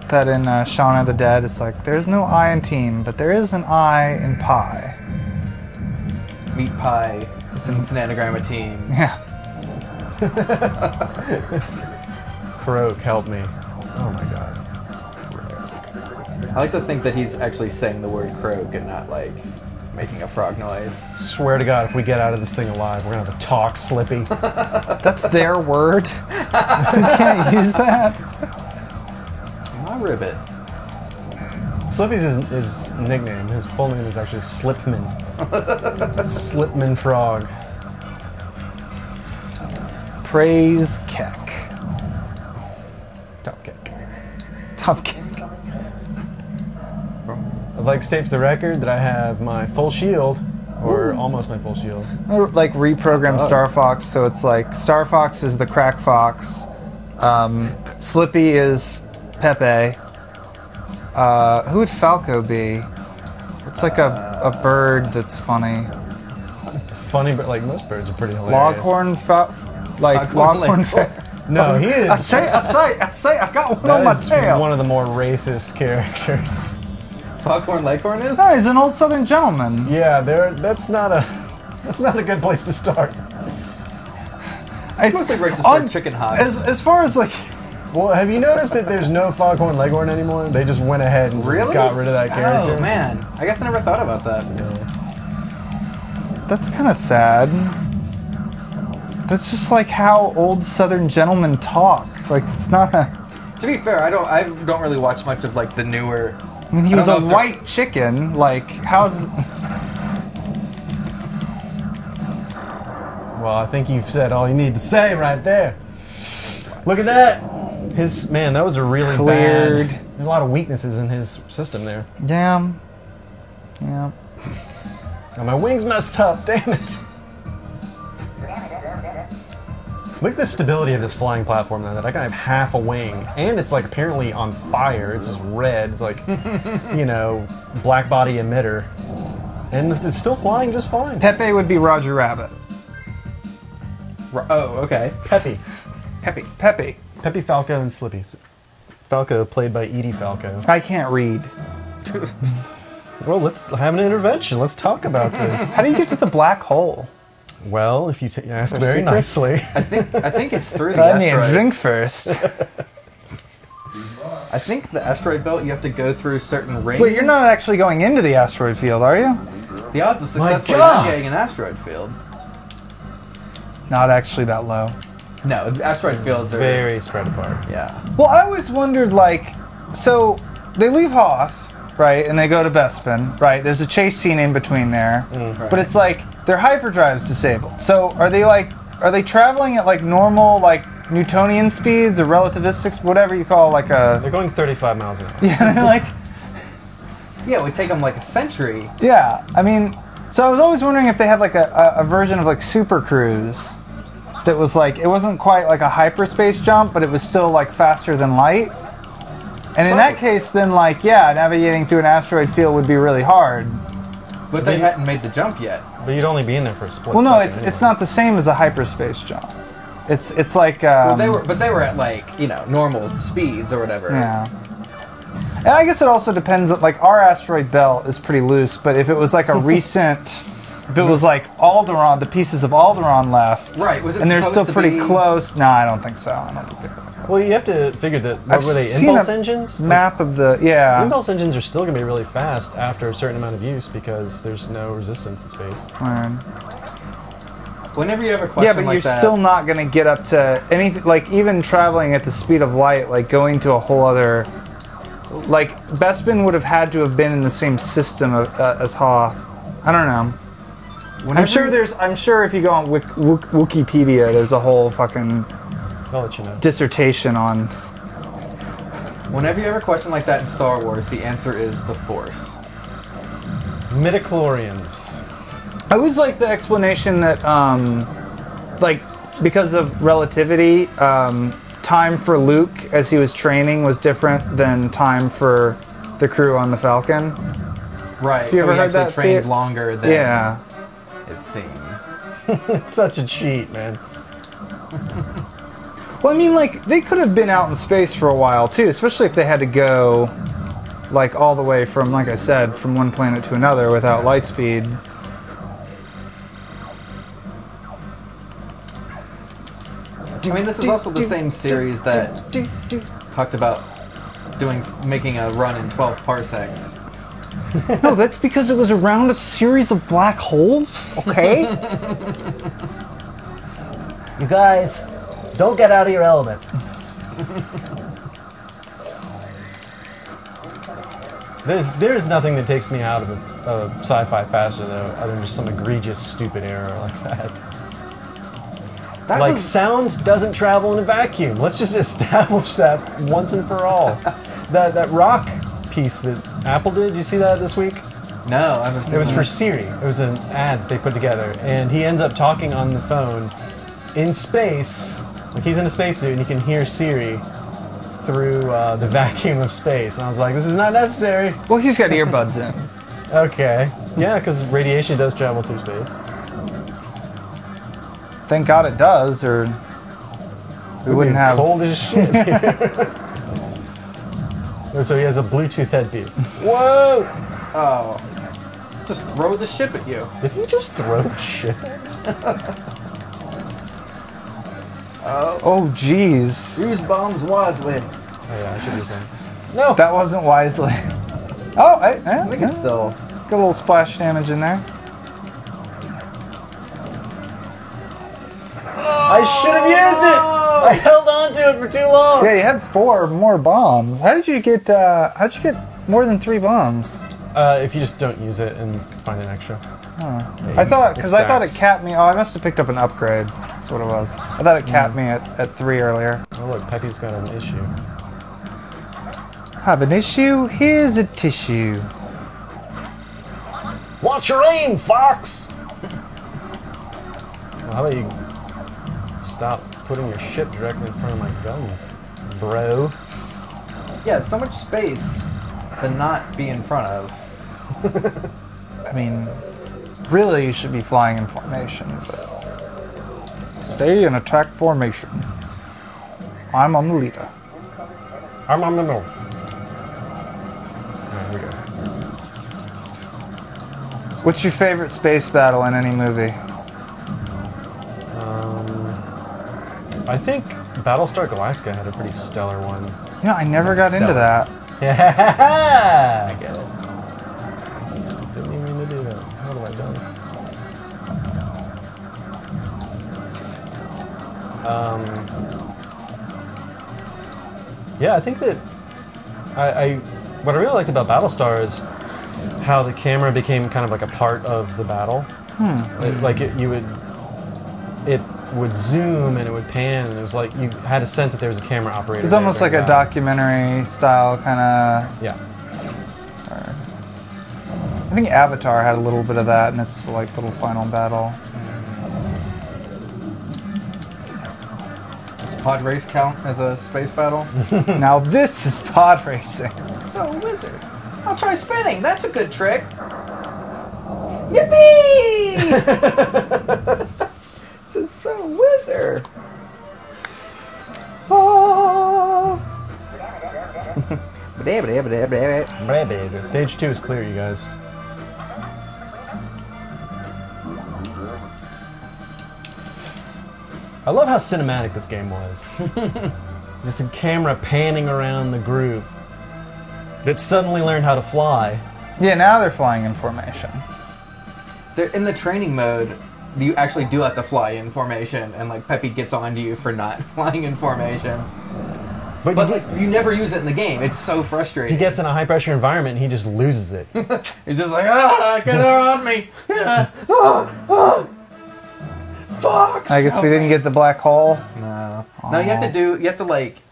That in Shaun of the Dead, it's like there's no I in team, but there is an I in pie. Meat pie. It's an anagram of team. Yeah. Croak, help me. Oh my god. I like to think that he's actually saying the word croak and not like making a frog noise. Swear to God, if we get out of this thing alive, we're gonna have a talk, Slippy. That's their word. You can't use that. My ribbit. Slippy's his nickname. His full name is actually Slipman. Slipman Frog. Praise Keck. Top kick. Top kick. I'd like to state for the record that I have my full shield, or almost my full shield. Like reprogrammed Star Fox, so it's like Star Fox is the crack fox, Slippy is Pepe. Who would Falco be? It's like a bird that's funny. Funny, but like most birds are pretty hilarious. Loghorn. No, he is. I say, I got one on my That is tail. one of the more racist characters. Foghorn Leghorn is? No, he's an old Southern gentleman. Yeah, that's not a good place to start. It's mostly racist for chicken hogs. As far as like, Well, have you noticed that there's no Foghorn Leghorn anymore? They just went ahead and just got rid of that character. Oh man, I guess I never thought about that. that's kind of sad. That's just like how old Southern gentlemen talk. Like it's not a. To be fair, I don't really watch much of like the newer. I mean, he was a white chicken. Like, how's? Well, I think you've said all you need to say right there. Look at that. That was a really Cleared. bad. There's a lot of weaknesses in his system there. Yeah. Oh, my wing's messed up. Damn it. Look at the stability of this flying platform though, that I can have half a wing, and it's like apparently on fire. It's just red. It's like, black body emitter. And it's still flying just fine. Pepe would be Roger Rabbit. Oh, okay. Peppy. Pepe. Falco and Slippy. Falco played by Edie Falco. I can't read. Well, let's have an intervention. Let's talk about this. How do you get to the black hole? Well, if you ask very secrets? nicely. I think it's through the Buy me a asteroid. drink first. I think the asteroid belt you have to go through certain rings. Wait, you're not actually going into the asteroid field, are you? The odds of successfully God. navigating an asteroid field. Not actually that low. No, asteroid fields are Very spread apart. Yeah. Well, I always wondered, so they leave Hoth, right, and they go to Bespin, right? There's a chase scene in between there, Right. but it's like their hyperdrive's disabled. So are they traveling at normal Newtonian speeds or relativistic, whatever you call They're going 35 miles an hour. yeah, Yeah, it would take them like a century. yeah. I mean, so I was always wondering if they had a version of Super Cruise that was it wasn't quite like a hyperspace jump, but it was still faster than light. And in that case, then, like, yeah, navigating through an asteroid field would be really hard. But they hadn't made the jump yet. But you'd only be in there for a split Well, no, second it's not the same as a hyperspace jump. It's like... well, they were at, like, you know, normal speeds or whatever. Yeah. And I guess it also depends, like, our asteroid belt is pretty loose, but if it was like a recent... If it was like Alderaan, the pieces of Alderaan left, right? Was it and they're still pretty be... close? No, I don't think so. I don't think they're close. Well, you have to figure that. What I've were they? seen Impulse a engines? Map of the Impulse engines are still going to be really fast after a certain amount of use because there's no resistance in space. Whenever you have a question but like that, you're still not going to get up to anything. Like even traveling at the speed of light, like going to a whole other. Like Bespin would have had to have been in the same system as Hoth. I don't know. I'm sure if you go on Wikipedia, there's a whole fucking I'll let you know. dissertation on. Whenever you have a question like that in Star Wars, the answer is the Force. Midichlorians. I always like the explanation that, like, because of relativity, time for Luke as he was training was different than time for the crew on the Falcon. Right. Have you ever heard that? Trained longer than. Yeah. It seemed. It's such a cheat, man. Well, I mean, like, they could have been out in space for a while, too, especially if they had to go, like, all the way from, like I said, from one planet to another without light speed. I mean, this is also the same series that talked about making a run in 12 parsecs. No, that's because it was around a series of black holes, okay? You guys, don't get out of your element. There's nothing that takes me out of a sci-fi faster, though, other than just some egregious, stupid error like that. Sound doesn't travel in a vacuum. Let's just establish that once and for all. That rock piece that Apple did you see that this week? No, I haven't seen it. It was that. for Siri. It was an ad that they put together, and he ends up talking on the phone in space. Like he's in a spacesuit, and he can hear Siri through the vacuum of space. And I was like, this is not necessary. Well, he's got earbuds in. Okay. Yeah, because radiation does travel through space. Thank God it does, or we wouldn't have... cold as shit here. So he has a Bluetooth headpiece. Whoa! Oh. Just throw the ship at you. Did he just throw the ship? Oh, jeez. Use bombs wisely. Oh yeah, I should use one. No! That wasn't wisely. Oh, I think it's still... Got a little splash damage in there. I should have used it! I held on to it for too long! Yeah, you had 4 more bombs. How'd you get more than 3 bombs? If you just don't use it and find an extra. Oh. I thought it capped me. Oh, I must have picked up an upgrade. That's what it was. I thought it capped me at 3 earlier. Oh look, Peppy's got an issue. Have an issue? Here's a tissue. Watch your aim, Fox! Well, how about you stop putting your ship directly in front of my guns, bro? Yeah, so much space to not be in front of. I mean, really you should be flying in formation, but stay in attack formation. I'm on the leader. I'm on the middle. There we go. What's your favorite space battle in any movie? I think Battlestar Galactica had a pretty stellar one. You know, I never got into that. Yeah, I get it. Didn't even mean to do that. What have I done? Yeah, I think that what I really liked about Battlestar is how the camera became kind of like a part of the battle. It would zoom and it would pan, and it was like you had a sense that there was a camera operator. It was almost like a documentary style kind of. Yeah. I think Avatar had a little bit of that, and it's like little final battle. pod race count as a space battle? Now this is pod racing. So wizard. I'll try spinning. That's a good trick. Yippee! This is so wizard. Oh. Stage 2 is clear, you guys. I love how cinematic this game was. Just the camera panning around the group that suddenly learned how to fly. Yeah, now they're flying in formation. They're in the training mode. You actually do have to fly in formation, and like Peppy gets on to you for not flying in formation. But like, you never use it in the game. It's so frustrating. He gets in a high pressure environment and he just loses it. He's just like, get her on me. Fox! I guess we didn't get the black hole. No. No, you have to like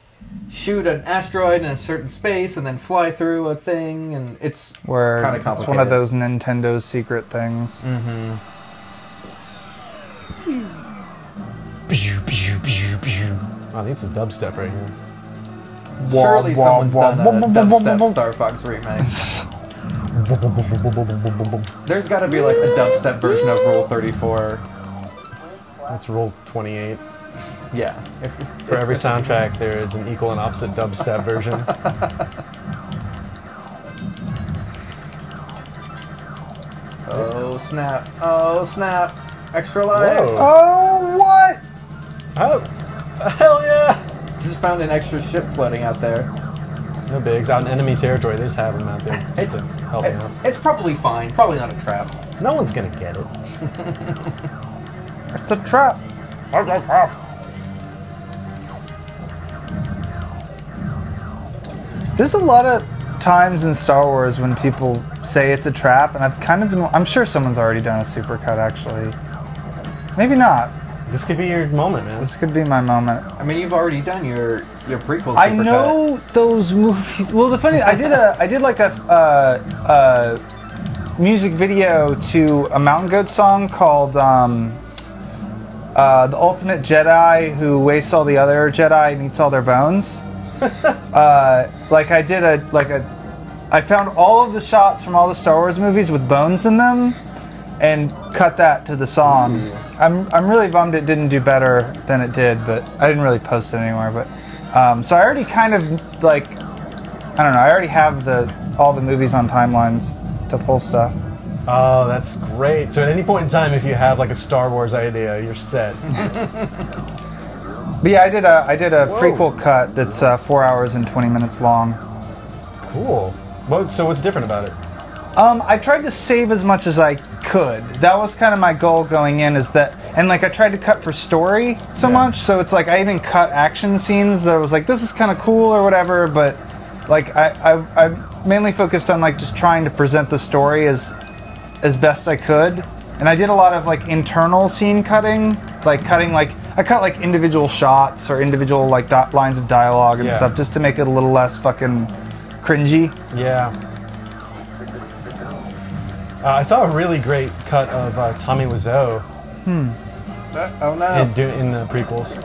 shoot an asteroid in a certain space and then fly through a thing, and it's Where kind of complicated. it's one of those Nintendo secret things. Mm-hmm. I need some dubstep right here. Surely someone's done a dubstep Star Fox remake. There's got to be like a dubstep version of Rule 34. That's Rule 28. Yeah. For every soundtrack, there is an equal and opposite dubstep version. Oh snap! Oh snap! Extra life! Whoa. Oh, what? Oh, hell yeah! Just found an extra ship floating out there. No bigs. Out in enemy territory, they just have them out there just to help me out. It's probably fine. Probably not a trap. No one's gonna get it. It's a trap. There's a lot of times in Star Wars when people say it's a trap, and I've kind of been. I'm sure someone's already done a supercut, actually. Maybe not. This could be your moment, man. This could be my moment. I mean, you've already done your prequel. I know those movies. Well, the funny, I did like a music video to a Mountain Goat song called "The Ultimate Jedi Who Wastes All the Other Jedi and Eats All Their Bones." I found all of the shots from all the Star Wars movies with bones in them, and cut that to the song. Ooh. I'm really bummed it didn't do better than it did, but I didn't really post it anywhere. But so I already kind of like, I don't know. I already have all the movies on timelines to pull stuff. Oh, that's great. So at any point in time, if you have like a Star Wars idea, you're set. But yeah, I did a prequel cut that's 4 hours and 20 minutes long. Cool. So what's different about it? I tried to save as much as I could. That was kind of my goal going in, and like I tried to cut for story so much, so it's like I even cut action scenes that I was like, this is kind of cool or whatever, but like I mainly focused on like just trying to present the story as best I could. And I did a lot of like internal scene cutting, like I cut like individual shots or individual like lines of dialogue and stuff just to make it a little less fucking cringy. Yeah. I saw a really great cut of Tommy Wiseau. Oh no! In the prequels.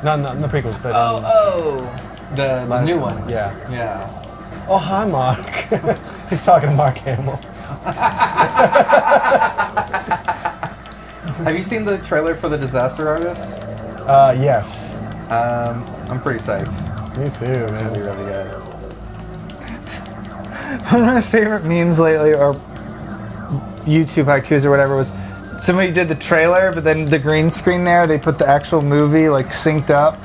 Not in the prequels, but the new ones. Yeah. Yeah. Oh, hi, Mark. He's talking to Mark Hamill. Have you seen the trailer for The Disaster Artist? Yes. I'm pretty psyched. Me too, It's gonna be man. really good. One of my favorite memes lately, or YouTube haikus or whatever, was somebody did the trailer, but then the green screen there, they put the actual movie like synced up.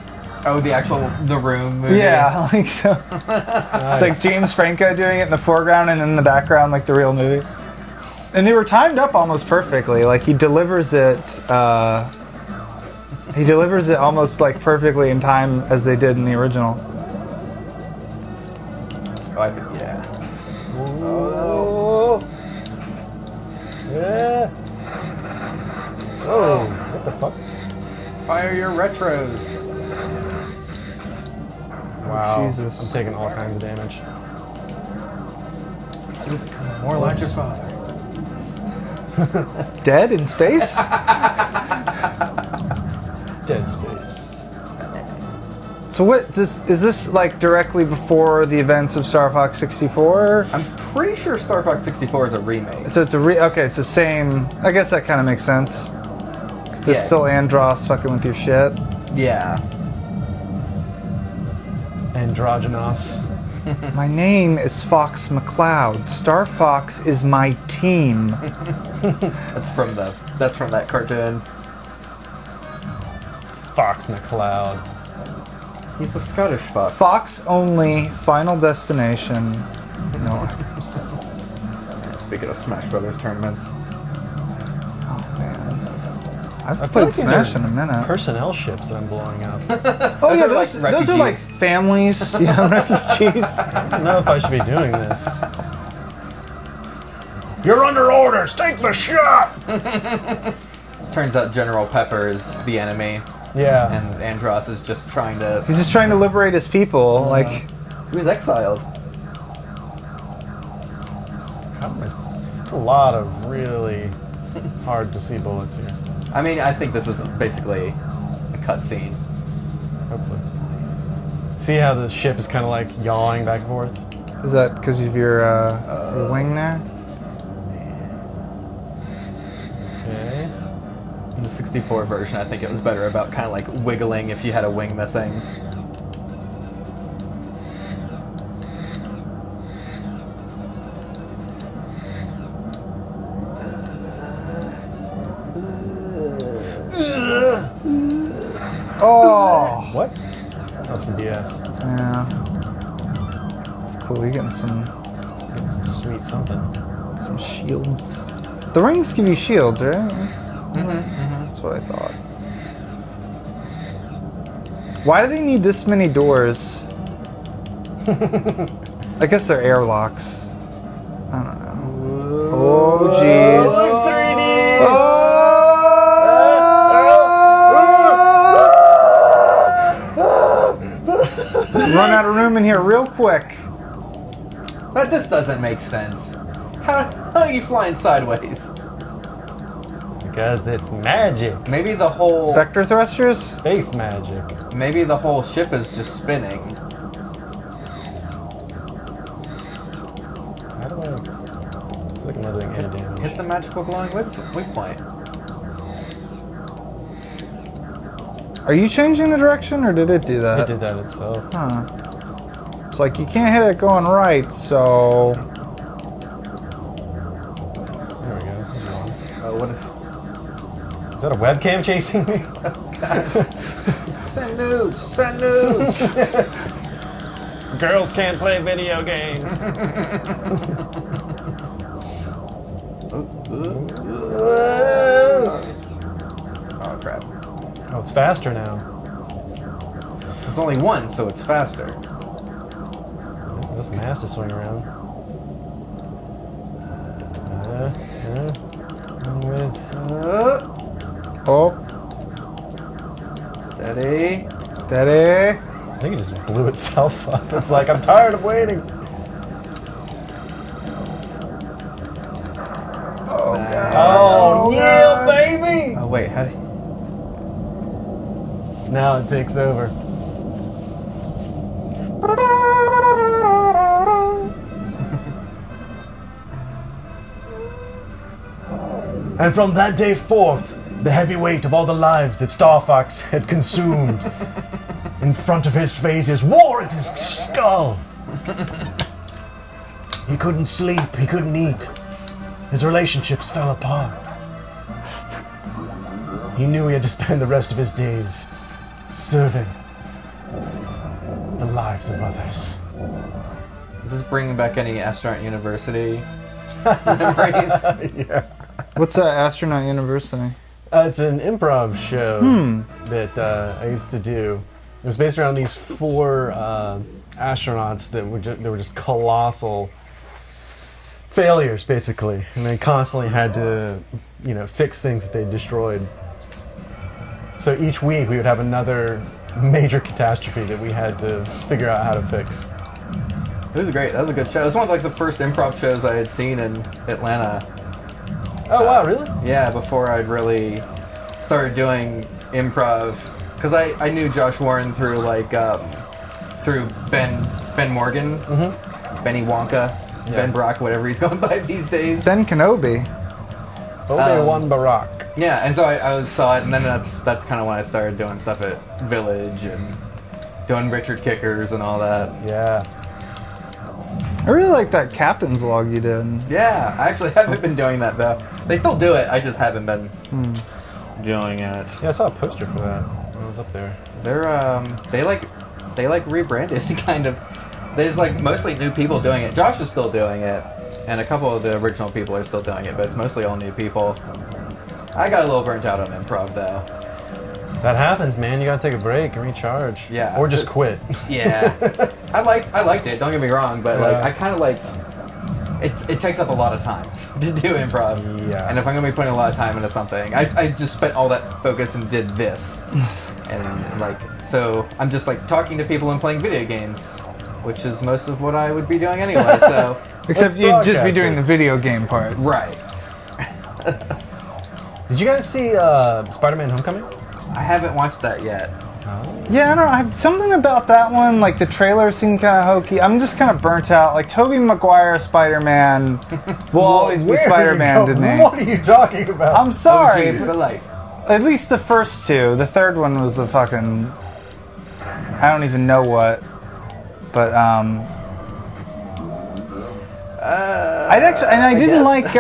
Oh, The Room movie? Yeah, like so. Nice. It's like James Franco doing it in the foreground and in the background like the real movie. And they were timed up almost perfectly. Like he delivers it almost like perfectly in time as they did in the original. Oh, I think, yeah. Oh. Yeah. Oh, what the fuck? Fire your retros. Wow. Jesus. I'm taking all kinds of damage. You'll become more like your father. Dead in space? Dead Space. So what is this like directly before the events of Star Fox 64? I'm pretty sure Star Fox 64 is a remake. So it's okay, so same. I guess that kind of makes sense. 'Cause it's still Andros fucking with your shit. Yeah. Androgynous. My name is Fox McCloud. Star Fox is my team. That's from that cartoon. Fox McCloud. He's a Scottish fox. Fox only, Final Destination. No items. Speaking of Smash Brothers tournaments. Oh man. I've feel played like these Smash are in a minute. Personnel ships that I'm blowing up. Oh yeah, Those are those are like refugees. families, you know, refugees. I don't know if I should be doing this. You're under orders! Take the shot! Turns out General Pepper is the enemy. Yeah. And Andros is just trying to... He's just trying to liberate his people, like... He was exiled. It's a lot of really hard to see bullets here. I mean, I think this is basically a cutscene. Hopefully it's see how the ship is kind of like yawing back and forth? Is that because of your wing there? Okay. In the 64 version, I think it was better about kind of like wiggling if you had a wing missing. Oh! What? That's some BS. Yeah. It's cool, you're getting some Getting some sweet something. shields. The rings give you shields, right? That's what I thought. Why do they need this many doors? I guess they're airlocks. I don't know. Oh, jeez. Look, 3D! Run out of room in here real quick. But this doesn't make sense. How are you flying sideways? Because it's magic. Maybe the whole... Vector thrusters? Space magic. Maybe the whole ship is just spinning. How do I... I feel like I'm not doing any damage. Hit the magical glowing weak point. Are you changing the direction, or did it do that? It did that itself. Huh. It's like you can't hit it going right, so... There we go. What is... Is that a webcam chasing me? Send nudes! Send nudes! Girls can't play video games. Oh crap. Oh, it's faster now. There's only one, so it's faster. This mast to swing around. Oh, Steady. steady. I think it just blew itself up. It's like, I'm tired of waiting. Oh, God. Oh, yeah, baby! Oh wait, how do you... Now it takes over. And from that day forth, the heavy weight of all the lives that Star Fox had consumed in front of his faces wore at his skull. He couldn't sleep, he couldn't eat. His relationships fell apart. He knew he had to spend the rest of his days serving the lives of others. Is this bringing back any Astronaut University memories? Yeah. What's Astronaut University? It's an improv show that I used to do. It was based around these four astronauts that were just colossal failures, basically, and they constantly had to, fix things that they destroyed. So each week we would have another major catastrophe that we had to figure out how to fix. It was great. That was a good show. It was one of the first improv shows I had seen in Atlanta. Oh wow, really? Yeah, before I'd really started doing improv because I knew Josh Warren through like through Ben Morgan, Benny Wonka, Ben Brock, whatever he's going by these days. Ben Kenobi. Obi-Wan Barack. Yeah, and so I saw it, and then that's kind of when I started doing stuff at Village and doing Richard Kickers and all that. Yeah. I really like that captain's log you did. Yeah, I actually haven't been doing that though. They still do it. I just haven't been doing it. Yeah, I saw a poster for that when I was up there. They're they rebranded kind of. There's like mostly new people doing it. Josh is still doing it, and a couple of the original people are still doing it, but it's mostly all new people. I got a little burnt out on improv though. That happens, man. You gotta take a break and recharge. Yeah. Or just quit. Yeah. I liked it, don't get me wrong, but like I kinda liked it takes up a lot of time to do improv. Yeah. And if I'm gonna be putting a lot of time into something, I just spent all that focus and did this. And like so I'm just like talking to people and playing video games, which is most of what I would be doing anyway, so except you'd just be doing the video game part. Right. Did you guys see Spider-Man Homecoming? I haven't watched that yet. Oh. Yeah, I don't know. I have something about that one. Like the trailer seemed kind of hokey. I'm just kind of burnt out. Like Tobey Maguire Spider-Man will always be Spider-Man to me. What are you talking about? I'm sorry. OG for life. At least the first two. The third one was the fucking. I don't even know what. But I didn't like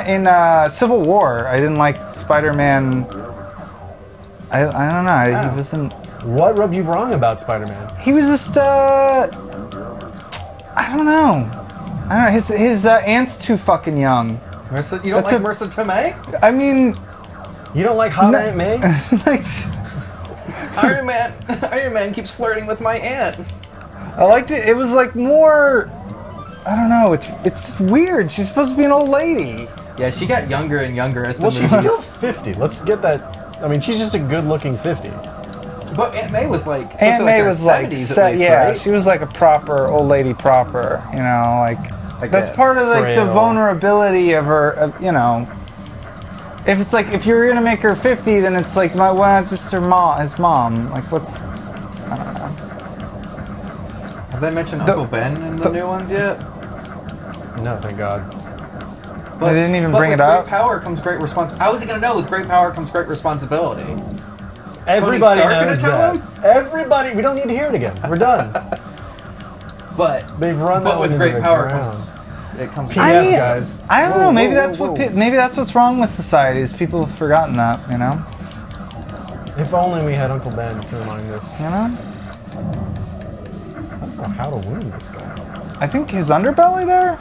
in Civil War. I didn't like Spider-Man. I don't know. He wasn't. What rubbed you wrong about Spider-Man? He was just. I don't know. His aunt's too fucking young. Marissa, you don't like Marissa Tomei? I mean, you don't like Hot Aunt May? like, Iron Man keeps flirting with my aunt. I liked it. It was like more. I don't know. It's weird. She's supposed to be an old lady. Yeah, she got younger and younger as the movie. She's still 50. Let's get that. I mean, she's just a good-looking 50. But Aunt May was like. Aunt May was like, 70s at least, yeah, right? she was like a proper old lady proper. You know, like that's part of like the vulnerability of her. You know, if it's like if you're gonna make her 50, then it's like why not just his mom? Like what's I don't know. Have they mentioned Uncle Ben in the new ones yet? No, thank God. But they didn't even bring it up. With great power comes great responsibility. How was he going to know? With great power comes great responsibility. Everybody knows tell that. Everybody. We don't need to hear it again. We're done. But they've run that. But with great power comes. P.S. guys. I don't know. Maybe that's what's wrong with society is people have forgotten that. You know. If only we had Uncle Ben to remind us. You know. I don't know how to win this guy. I think his underbelly there.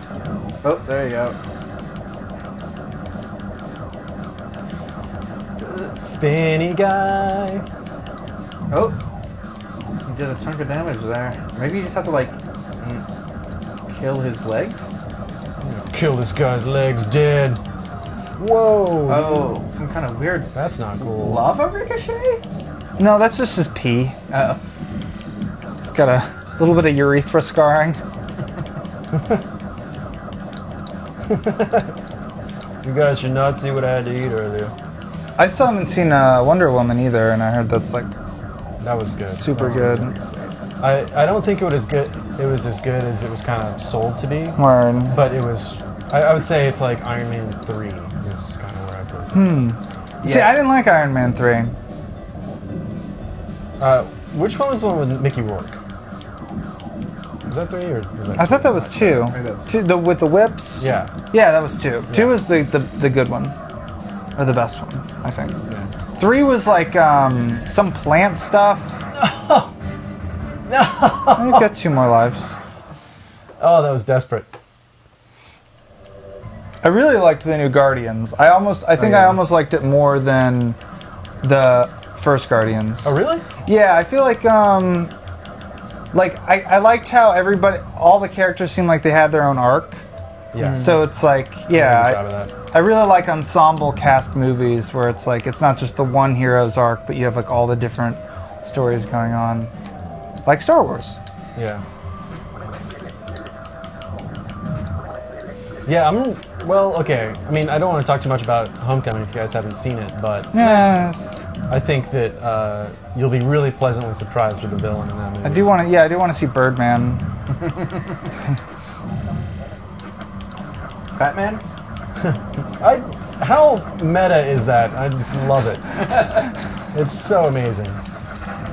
Oh, there you go. Spinny guy. Oh, he did a chunk of damage there. Maybe you just have to like kill his legs. Kill this guy's legs dead. Whoa. Oh, some kind of weird. That's not cool. Lava ricochet? No, that's just his pee. Oh. It's got a little bit of urethra scarring. You guys should not see what I had to eat earlier. I still haven't seen Wonder Woman either, and I heard that's like that was good. Super good. I don't think it was good. It was as good as it was kind of sold to be. Word. But it was. I would say it's like Iron Man 3 is kind of where I place it. Yeah. See, I didn't like Iron Man 3. Which one was the one with Mickey Rourke? Was that 3 or was that 2? I thought that was 2. With the whips? Yeah. Yeah, that was 2. Yeah. 2 was the good one. Or the best one, I think. Yeah. 3 was like some plant stuff. No! I've got 2 more lives. Oh, that was desperate. I really liked the new Guardians. I almost liked it more than the first Guardians. Oh, really? Yeah, I feel like I liked how all the characters seemed like they had their own arc. Yeah. So it's like, I really like ensemble cast movies where it's like it's not just the one hero's arc, but you have like all the different stories going on, like Star Wars. Yeah. Yeah, well, okay. I mean, I don't want to talk too much about Homecoming if you guys haven't seen it, but Yes. I think that you'll be really pleasantly surprised with the villain in that movie. I do want to. Yeah, I do want to see Birdman. Batman? How meta is that? I just love it. It's so amazing.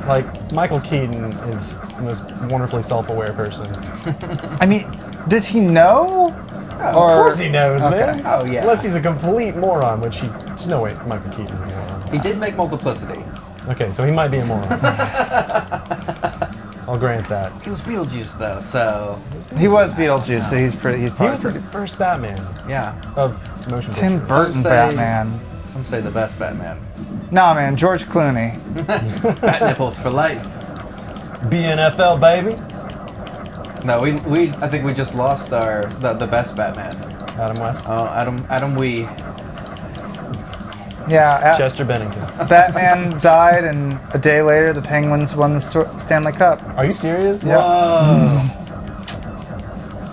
Like, Michael Keaton is the most wonderfully self-aware person. I mean, does he know? Of course he knows, Okay. man. Oh, yeah. Unless he's a complete moron, which there's no way Michael Keaton's a moron. He did make Multiplicity. Okay, so he might be a moron. I'll grant that. He was Beetlejuice, though, so... He was Beetlejuice, so he's pretty. He was the first Batman Yeah. of motion Tim pictures. Burton Some say- Batman. Some say the best Batman. Nah, man, George Clooney. Bat nipples for life. BNFL, baby. No, I think we just lost the best Batman. Adam West. Oh, Adam Wee. Yeah, Chester Bennington. Batman died, and a day later, the Penguins won the Stanley Cup. Are you serious? Yeah. Whoa.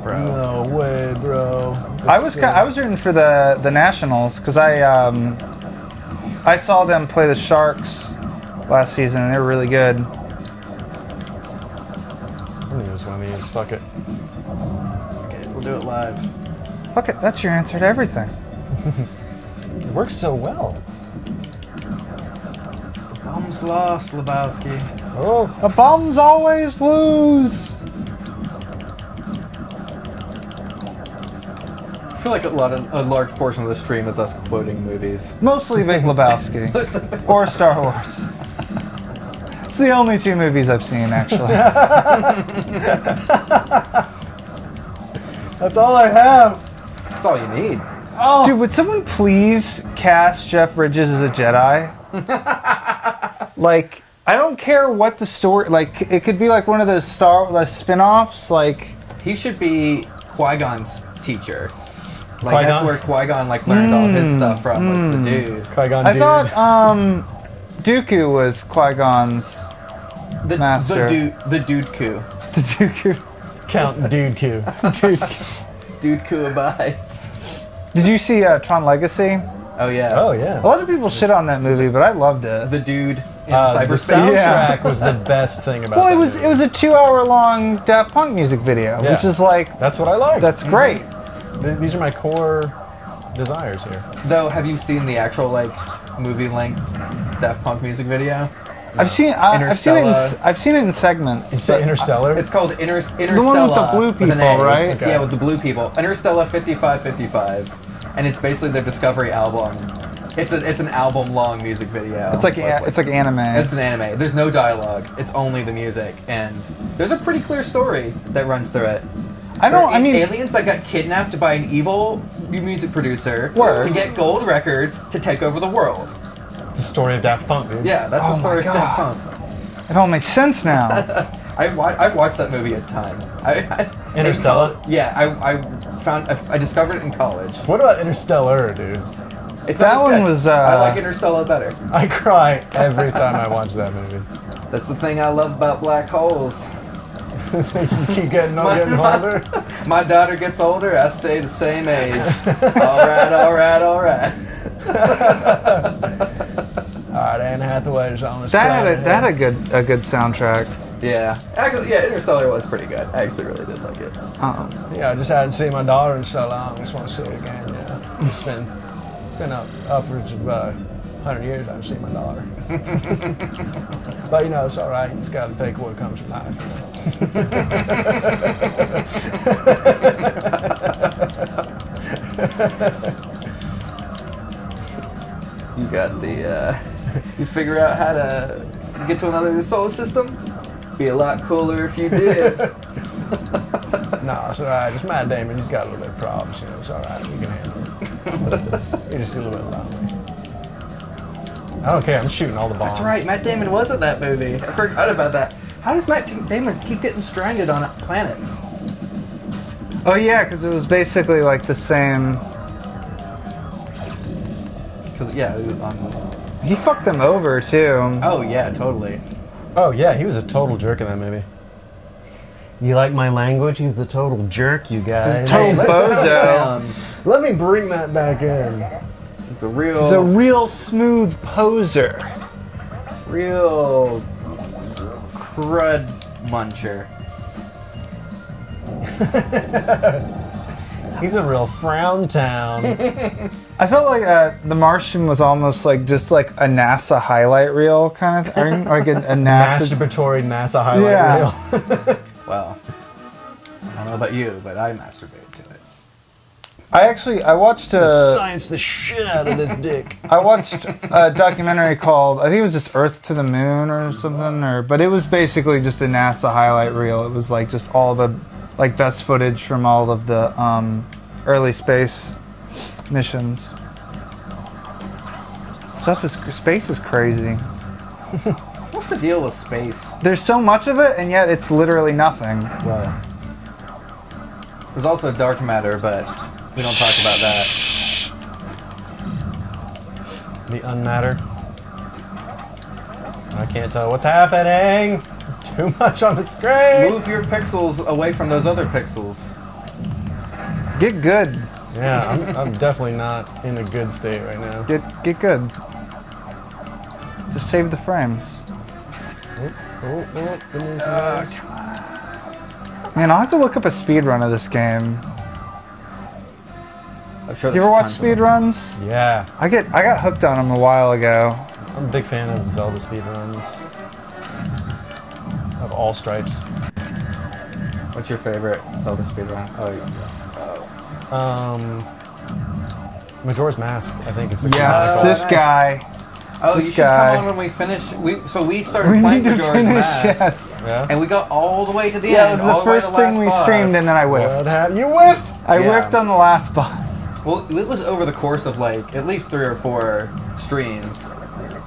Bro. No way, bro. I was rooting for the Nationals because I saw them play the Sharks last season, and they were really good. I knew it was one of these. Fuck it. Okay, we'll do it live. Fuck it, that's your answer to everything. It works so well. The bum's lost, Lebowski. Oh, The bums always lose. I feel like a large portion of the stream is us quoting movies. Mostly Big Lebowski or Star Wars. It's the only two movies I've seen, actually. that's all I have. That's all you need. Oh, Dude, would someone please cast Jeff Bridges as a Jedi? Like, I don't care what the story. Like, it could be like one of those spin-offs. Like, He should be Qui-Gon's teacher. Like Qui-Gon? that's where Qui-Gon learned all his stuff from, was the dude. Qui-Gon I dude. thought Dooku was Qui-Gon's master. The dude coup. The Dooku. Count Dude Q. Dude coup abides. Did you see Tron Legacy? Oh yeah. Oh yeah. A lot of people shit on that movie, but I loved it. The dude in The cyberspace. soundtrack was the best thing about. Well, that it was movie. a 2-hour-long Daft Punk music video, Yeah. which is like That's what I like. that's great. These are my core desires here. Though, have you seen the actual movie-length Daft Punk music video? I've seen it in segments. You say Interstellar? It's called Interstellar. The one with the blue with an people, A. right? Okay. Yeah, with the blue people. Interstellar 5555, and it's basically their Discovery album. It's an album-long music video. It's like anime. It's an anime. There's no dialogue. It's only the music, and there's a pretty clear story that runs through it. Aliens that got kidnapped by an evil music producer Word. to get gold records to take over the world. The story of Daft Punk, dude. Yeah, that's the Oh story my of Daft God. Punk. It all makes sense now. I've watched that movie a ton. Interstellar? I discovered it in college. What about Interstellar, dude? It's That not as one good. was, I like Interstellar better. I cry every time I watch that movie. That's the thing I love about black holes. You keep getting older. My daughter gets older, I stay the same age. Alright. Alright, Anne Hathaway's on this planet. that had a good soundtrack. Yeah. Actually, yeah, Interstellar was pretty good. I actually really did like it. Yeah, I just hadn't seen my daughter in so long. I just want to see it again. Yeah, it's been upwards of 100 years I haven't seen my daughter. But it's all right. You just got to take what comes from life. You got you figure out how to get to another solar system? Be a lot cooler if you did. No, it's all right. It's Matt Damon. He's got a little bit of problems. It's all right. You can handle it. You're just a little bit lonely. I don't care. I'm shooting all the bombs. That's right, Matt Damon was in that movie. I forgot about that. How does Matt Damon keep getting stranded on planets? Oh yeah, because it was basically like the same. Because, yeah, He fucked them over too. oh, yeah, totally. Oh yeah, he was a total jerk in that movie. You like my language? He's the total jerk, you guys. He's a total bozo. Let me bring that back in. The real. He's a real smooth poser. Real crud muncher. He's a real frown town. I felt like The Martian was almost like just like a NASA highlight reel kind of thing, like a NASA Masturbatory NASA highlight reel. Well, I don't know about you, but I masturbate to it. I watched Science the shit out of this dick. I watched a documentary called, I think it was just Earth to the Moon or something, but it was basically just a NASA highlight reel. It was like just all the like best footage from all of the early space missions. Space is crazy. What's the deal with space? There's so much of it, and yet it's literally nothing. Well, there's also dark matter, but we don't talk about that. The unmatter. I can't tell what's happening. There's too much on the screen. Move your pixels away from those other pixels. Get good. Yeah, I'm definitely not in a good state right now. Get good. Just save the frames. Man, I'll have to look up a speed run of this game. I'm sure You ever watch speed runs? Yeah, I got hooked on them a while ago. I'm a big fan of Zelda speedruns. Of all stripes. What's your favorite Zelda speedrun? Majora's Mask, I think, is the Yes, classic. this guy. Oh, This you should guy. come on when we finish. We started We playing need to Majora's finish, Mask, yes. Yeah. and we got all the way to the Yeah, end. it was all the way to first thing we last boss. streamed, and then I whiffed. You whiffed. I Yeah. whiffed on the last boss. Well, it was over the course of like at least 3 or 4 streams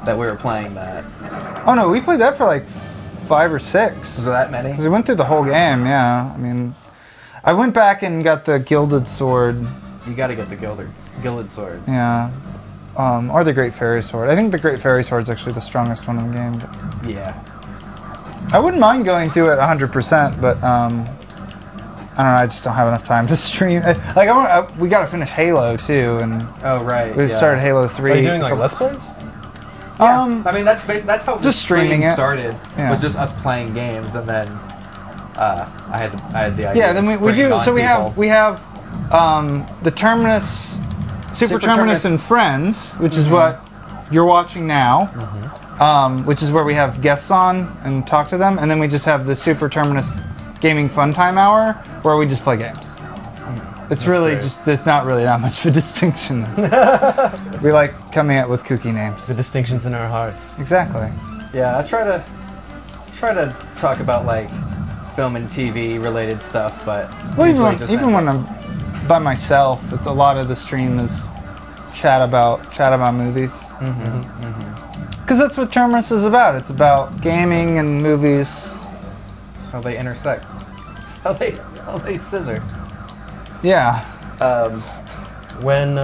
that we were playing that. Oh no, we played that for like 5 or 6. Was there that many? Because we went through the whole game, yeah. I mean, I went back and got the Gilded Sword. You got to get the Gilded Sword. Yeah. Or the Great Fairy Sword. I think the Great Fairy Sword is actually the strongest one in the game. But Yeah. I wouldn't mind going through it 100%, but I don't know. I just don't have enough time to stream. We got to finish Halo too, and Oh right. we've yeah. started Halo 3. Are you doing like Let's Plays? I mean that's how Just streaming it. started. Yeah. Was just us playing games, and then I had the idea. Yeah, then we of bringing do. on So people. we have the Terminus, Super Terminus and Friends, which is what you're watching now, which is where we have guests on and talk to them, and then we just have the Super Terminus Gaming Fun Time Hour, where we just play games. It's really great. just, there's not really that much of a distinction. We like coming up with kooky names. The distinctions in our hearts. Exactly. Yeah, I try to talk about like film and TV related stuff, but Well, usually just even when I'm by myself, it's a lot of the stream is chat about movies. Because that's what Terminus is about. It's about gaming and movies. that's how they intersect. That's how they scissor. Yeah. When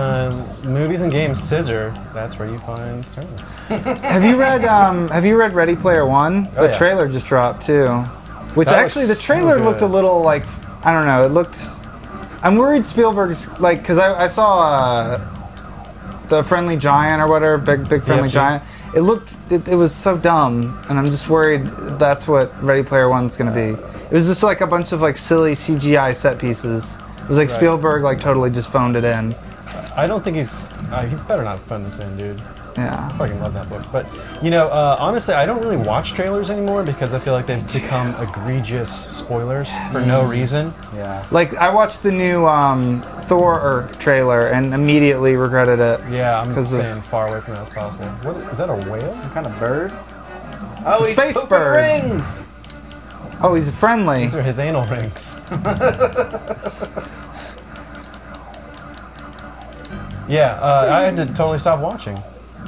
movies and games scissor, that's where you find Terminus. Have you read Ready Player One? Oh, The yeah. trailer just dropped too. Which That actually, the looks so trailer looked a good. little like, I don't know. It looked. I'm worried Spielberg's like, because I saw the Friendly Giant or whatever, big Friendly BFG. Giant. It was so dumb, and I'm just worried that's what Ready Player One's gonna be. It was just like a bunch of like silly CGI set pieces. It was like Right. Spielberg like totally just phoned it in. I don't think he's. He better not phone this in, dude. Yeah. I fucking love that book. But, you know, honestly, I don't really watch trailers anymore because I feel like they've become egregious spoilers for no reason. Yeah. Like I watched the new Thor trailer and immediately regretted it. Yeah, I'm 'Cause of- staying far away from that as possible. What is that, a whale? Some kind of bird? Oh, a he's space pooping bird. rings! Oh, he's friendly. These are his anal rings. Yeah, I had to totally stop watching.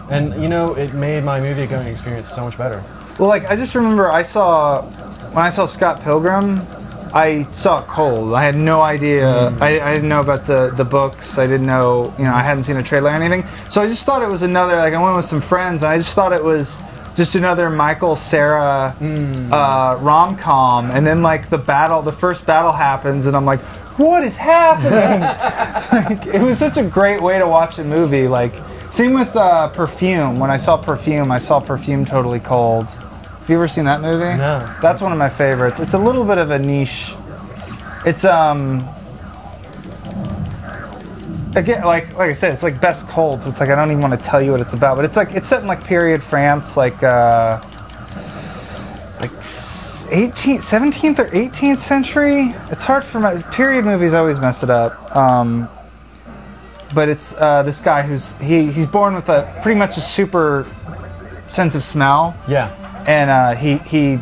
And, you know, it made my movie-going experience so much better. Well, like I just remember when I saw Scott Pilgrim, I saw it cold. I had no idea. I didn't know about the books. I didn't know, I hadn't seen a trailer or anything. So I just thought it was another, like I went with some friends and I just thought it was just another Michael Cera rom-com. And then like the first battle happens and I'm like, what is happening? Like, it was such a great way to watch a movie. Like Same with Perfume. When I saw Perfume Totally Cold. Have you ever seen that movie? No. That's one of my favorites. It's a little bit of a niche. It's again, like I said, it's like Best Cold, so it's like I don't even want to tell you what it's about, but it's like it's set in like period France, like 18th, 17th or 18th century. It's hard for my period movies. I always mess it up. But it's this guy he's born with pretty much a super sense of smell. Yeah. And he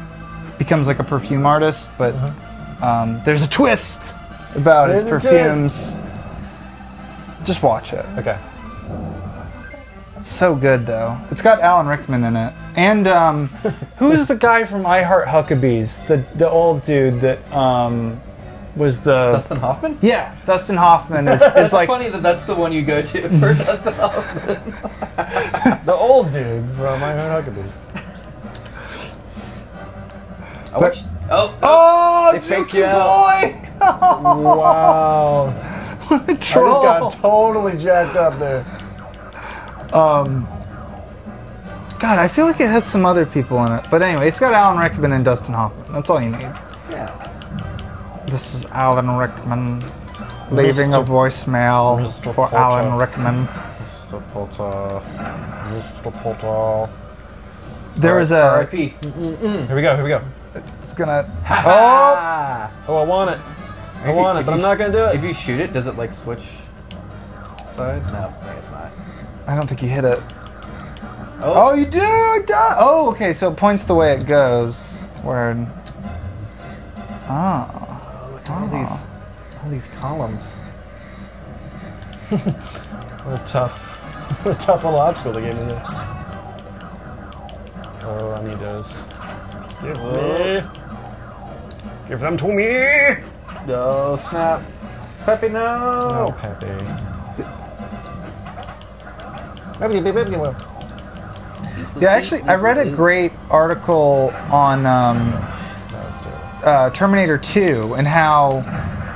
becomes like a perfume artist, but there's a twist about his perfumes. Just watch it. Okay. It's so good though. It's got Alan Rickman in it, and who's the guy from I Heart Huckabees? The old dude that was the Dustin Hoffman? Yeah, Dustin Hoffman is It's like funny that's the one you go to for Dustin Hoffman. The old dude from I Heart Huckabees. They faked you boy! Wow. What a I troll! just got totally jacked up there. God, I feel like it has some other people in it, but anyway, it's got Alan Rickman and Dustin Hoffman. That's all you need. Yeah. This is Alan Rickman leaving a voicemail Mr. for Potter. Alan Rickman. Mr. Potter. Mr. Potter. There is a. R.I.P. Here we go. It's gonna. Ah. Oh, I want it. I want it, but I'm not going to do it. If you shoot it, does it like switch side? No, I guess not. I don't think you hit it. Oh, Oh, you do! It does! Oh, okay, so it points the way it goes. Word. Oh. look at all these columns. What a tough little obstacle they gave me there. Oh, I need those. Give them to me! Oh, snap. Peppy, no! Oh, Pepe. Yeah, actually, I read a great article on Terminator 2 and how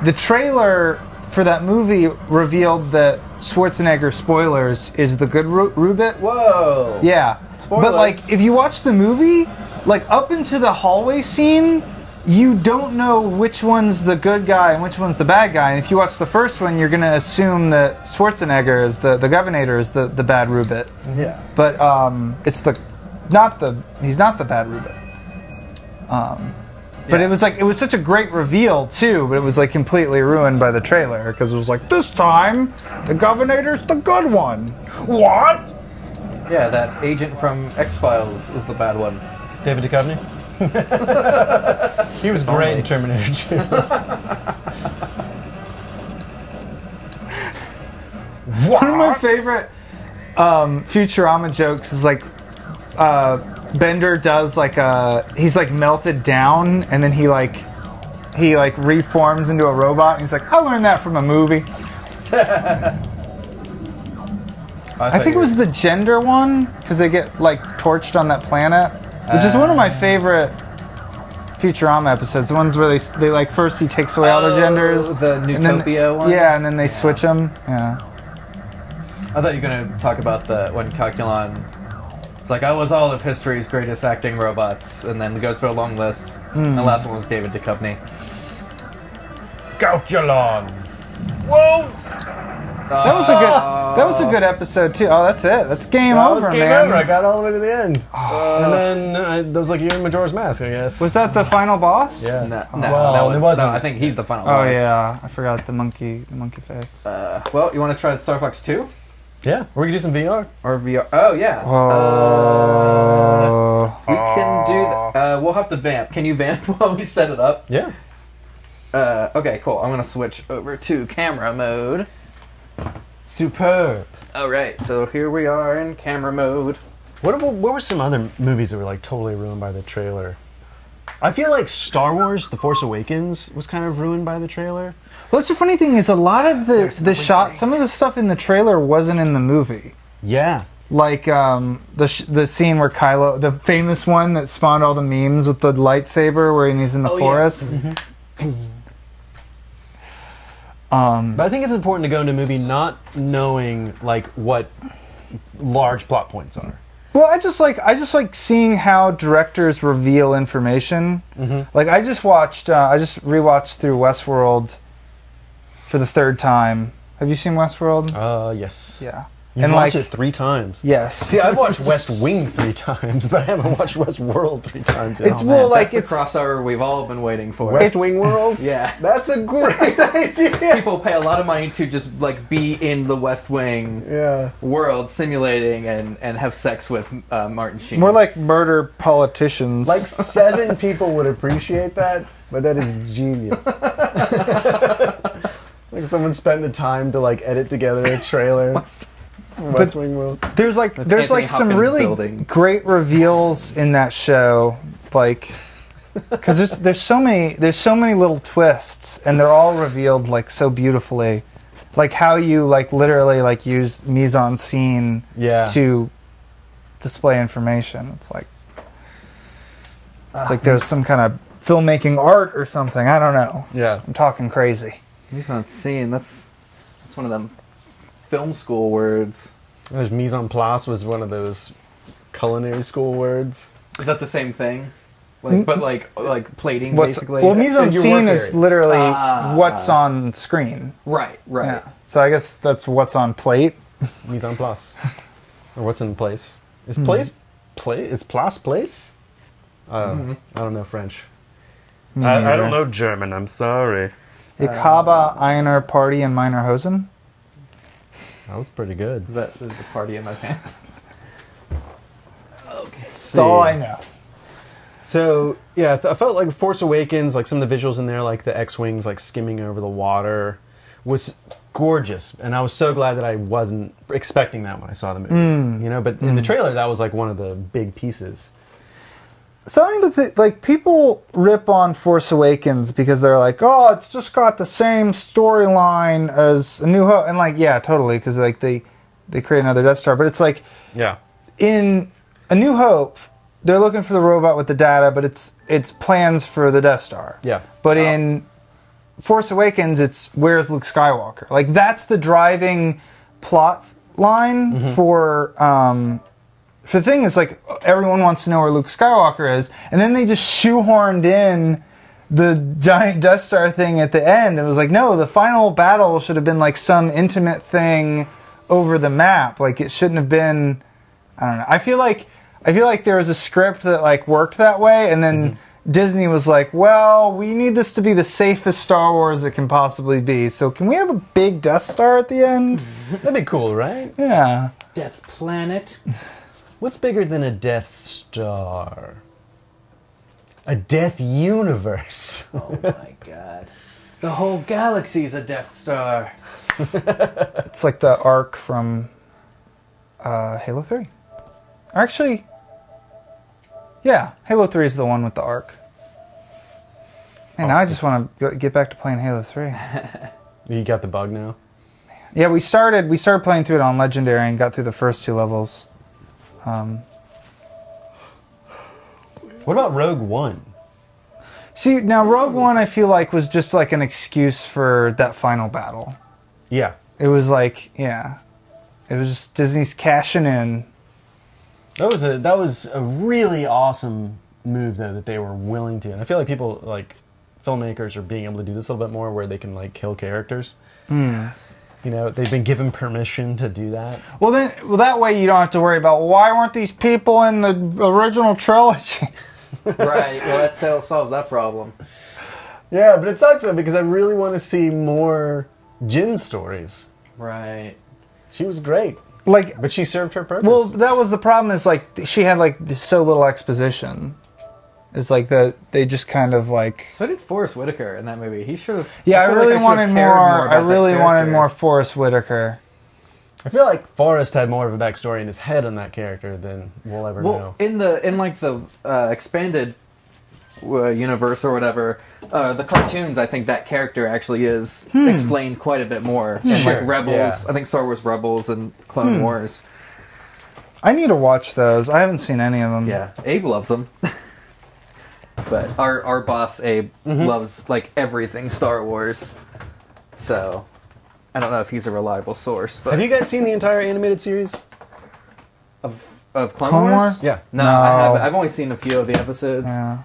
the trailer for that movie revealed that Schwarzenegger, spoilers, is the good Rubit. Whoa! Yeah. Spoilers. But, like, if you watch the movie, like, up into the hallway scene, you don't know which one's the good guy and which one's the bad guy. And if you watch the first one, you're going to assume that Schwarzenegger is the Governor is the bad Rubit. Yeah. But it's he's not the bad Rubit. But Yeah. it was such a great reveal too, but it was like completely ruined by the trailer because it was like, this time the Governor's the good one. What? Yeah, that agent from X-Files is the bad one. David Duchovny? He was great in Terminator 2. One of my favorite Futurama jokes is like Bender does like he's like melted down and then he reforms into a robot and he's like, I learned that from a movie. I think it was the gender one because they get like torched on that planet, which is one of my favorite Futurama episodes. The ones where they like first he takes away all their genders, the Newtopia one. Yeah, and then they switch them. Yeah. I thought you were gonna talk about when Calculon. It's like I was all of history's greatest acting robots, and then it goes through a long list. And the last one was David Duchovny. Calculon! Whoa! That was a good episode too. Oh, that's it. That's game over, game man. over. I got all the way to the end. And then that was like you in Majora's Mask, I guess. Was that the final boss? Yeah. No, Well, it wasn't. No, I think he's the final Oh boss. yeah, I forgot the monkey face. Well, you want to try the Star Fox 2? Yeah, or we could do some VR. Or VR? Oh, yeah. We can do that. We'll have to vamp. Can you vamp while we set it up? Yeah. Okay, cool. I'm going to switch over to camera mode. Superb. Alright, so here we are in camera mode. What were some other movies that were like totally ruined by the trailer? I feel like Star Wars: The Force Awakens was kind of ruined by the trailer. Well, that's the funny thing is a lot of the shot, some of the stuff in the trailer wasn't in the movie. Yeah. Like the scene where Kylo, the famous one that spawned all the memes with the lightsaber, where he's in the forest. Yeah. But I think it's important to go into a movie not knowing like what large plot points are. Well, I just like seeing how directors reveal information. Like I just rewatched through Westworld for the third time. Have you seen Westworld? Yes. Yeah. You've watched it 3 times. Yes. See, I've watched West Wing 3 times, but I haven't watched Westworld 3 times yet. It's it's the crossover we've all been waiting for. West Wing World? Yeah. That's a great idea. People pay a lot of money to just like be in the West Wing world, simulating and have sex with Martin Sheen. More like murder politicians. Like 7 people would appreciate that, but that is genius. Like someone spent the time to like edit together a trailer. West Wing World. There's like some really great reveals in that show, like because there's so many little twists, and they're all revealed like so beautifully, like how you like literally like use mise-en-scene to display information. It's like there's some kind of filmmaking art or something. I don't know. Yeah, I'm talking crazy. Mise-en-scene. That's one of them film school words. There's mise en place was one of those culinary school words. Is that the same thing? Like, but like plating, basically. Well, mise en scene is literally what's on screen. Right. Yeah. So I guess that's what's on plate. Mise en place, or what's in place. Is place? Is place place? I don't know French. I don't know German. I'm sorry. Ich habe eine Party in meiner Hosen. That was pretty good. That is a party in my pants. Okay. That's all I know. So, yeah, I felt like Force Awakens, like some of the visuals in there, like the X-Wings like skimming over the water, was gorgeous. And I was so glad that I wasn't expecting that when I saw the movie. You know, but in the trailer, that was like one of the big pieces. So I think like people rip on Force Awakens because they're like, oh, it's just got the same storyline as A New Hope, and like, yeah, totally, because like they create another Death Star, but it's like, in A New Hope, they're looking for the robot with the data, but it's plans for the Death Star. Yeah. But in Force Awakens, it's where's Luke Skywalker? Like that's the driving plot line for. The thing is, like, everyone wants to know where Luke Skywalker is, and then they just shoehorned in the giant Death Star thing at the end. It was like, no, the final battle should have been, like, some intimate thing over the map. Like, it shouldn't have been, I don't know. I feel like there was a script that, like, worked that way, and then Disney was like, well, we need this to be the safest Star Wars it can possibly be, so can we have a big Death Star at the end? That'd be cool, right? Yeah. Death Planet. What's bigger than a Death Star? A Death Universe. Oh my god. The whole galaxy's a Death Star. It's like the arc from Halo 3. Actually, yeah, Halo 3 is the one with the arc. And now I just want to get back to playing Halo 3. You got the bug now? Yeah, we started playing through it on Legendary and got through the first 2 levels. What about Rogue One? See, now Rogue One I feel like was just like an excuse for that final battle. Yeah. It was like, yeah. It was just Disney's cashing in. That was a really awesome move though that they were willing to. And I feel like people like filmmakers are being able to do this a little bit more where they can like kill characters. Yes. You know, they've been given permission to do that. Well, that way you don't have to worry about why weren't these people in the original trilogy? Right. Well, that solves that problem. Yeah, but it sucks though because I really want to see more Jyn stories. Right. She was great. But she served her purpose. Well, that was the problem. Is like she had like so little exposition. It's like that they just kind of like. So did Forrest Whitaker in that movie. He should have. Yeah, I really wanted more. I really wanted more Forrest Whitaker. I feel like Forrest had more of a backstory in his head on that character than we'll ever know. In the expanded universe or whatever, the cartoons, I think that character actually is explained quite a bit more. And like Rebels, I think Star Wars Rebels and Clone Wars. I need to watch those. I haven't seen any of them. Yeah, Abe loves them. But our boss Abe loves like everything Star Wars, so I don't know if he's a reliable source. But have you guys seen the entire animated series? Of Clone Clone Wars? Wars? Yeah. No, No. I haven't. I've only seen a few of the episodes. Yeah.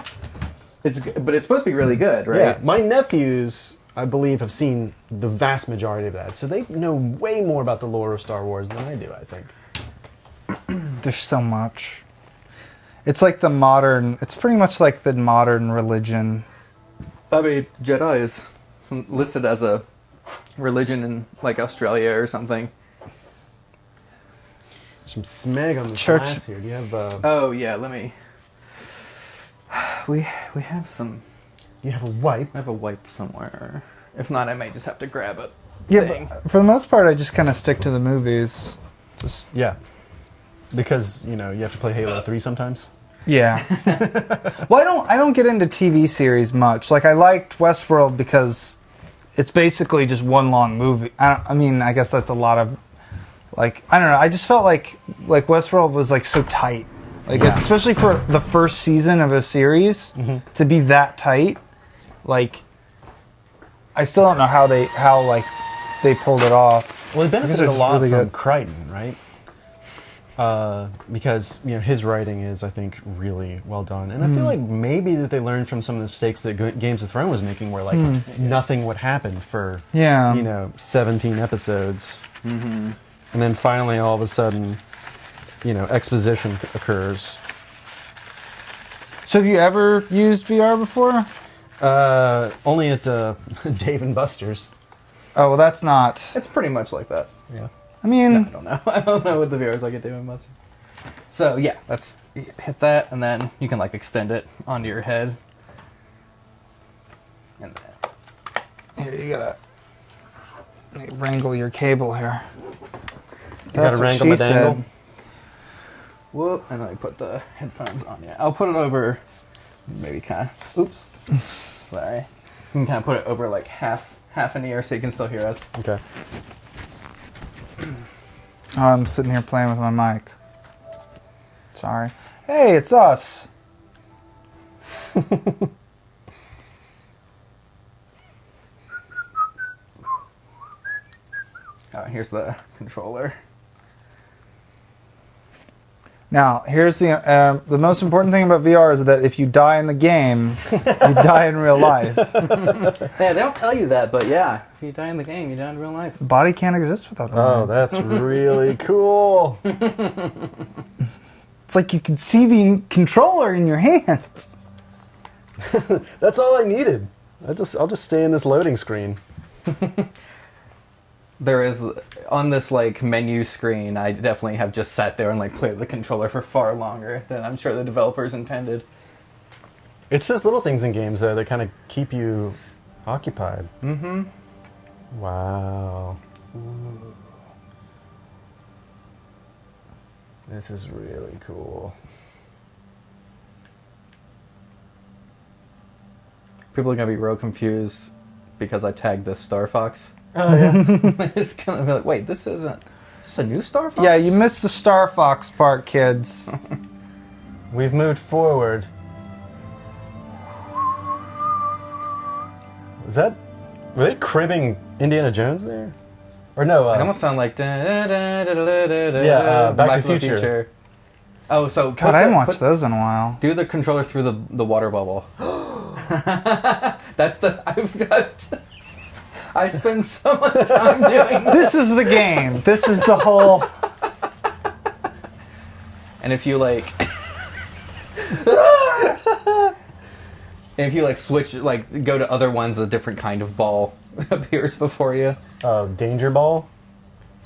But it's supposed to be really good, right? Yeah, my nephews, I believe, have seen the vast majority of that, so they know way more about the lore of Star Wars than I do, I think. There's so much. It's like the modern. It's pretty much like the modern religion. I mean, Jedi is listed as a religion in like Australia or something. Some smeg on the Church- glass here. Do you have Oh yeah, let me. We have some. you have a wipe? I have a wipe somewhere. If not, I may just have to grab it. Yeah, Thing. but for the most part, I just kind of stick to the movies. Yeah. Because, you know, you have to play Halo 3 sometimes. Yeah. Well, I don't get into TV series much. Like I liked Westworld because it's basically just one long movie. I mean, I guess that's a lot of like I don't know. I just felt like Westworld was like so tight. Like especially for the first season of a series to be that tight. Like I still don't know how they pulled it off. Well, it benefited a it's lot really from good. Crichton, right? Because, you know, his writing is, I think, really well done. And I feel like maybe that they learned from some of the mistakes that Games of Thrones was making where, like, nothing would happen for, you know, 17 episodes. And then finally, all of a sudden, you know, exposition occurs. So have you ever used VR before? Only at Dave and Buster's. Oh, well, that's not. It's pretty much like that. Yeah. I mean, I don't know. I don't know what the viewers like at David Mustard. So yeah, let's hit that, and then you can like extend it onto your head. And then, here you gotta wrangle your cable here. You gotta wrangle my dangle. whoop, and then I put the headphones on. Yeah, I'll put it over. Maybe kind of. Oops. Sorry. You can kind of put it over like half an ear, so you can still hear us. Okay. Oh, I'm sitting here playing with my mic. Sorry. Hey, it's us. Here's the controller. Now, here's the most important thing about VR is that if you die in the game, you die in real life. Yeah, they don't tell you that, but yeah, if you die in the game, you die in real life. The body can't exist without the Oh, mind. that's really cool. It's like you can see the controller in your hands. That's all I needed. I'll just stay in this loading screen. There is, on this like menu screen, I definitely have just sat there and like played the controller for far longer than I'm sure the developers intended. It's just little things in games though that kind of keep you occupied. Mm-hmm. Wow. Ooh. This is really cool. People are gonna be real confused because I tagged this Star Fox. Oh yeah. They're just gonna be like, wait, this isn't... Is this a new Star Fox? Yeah, you missed the Star Fox part, kids. We've moved forward. Were they cribbing Indiana Jones there? Or no? It almost sounded like... Yeah, Back to the Future. Oh, so... God, I haven't watched those in a while. Do the controller through the water bubble. That's the... I spend so much time doing this. This is the game. This is the whole... And if you like... if you like switch, like go to other ones, a different kind of ball appears before you. Danger Ball?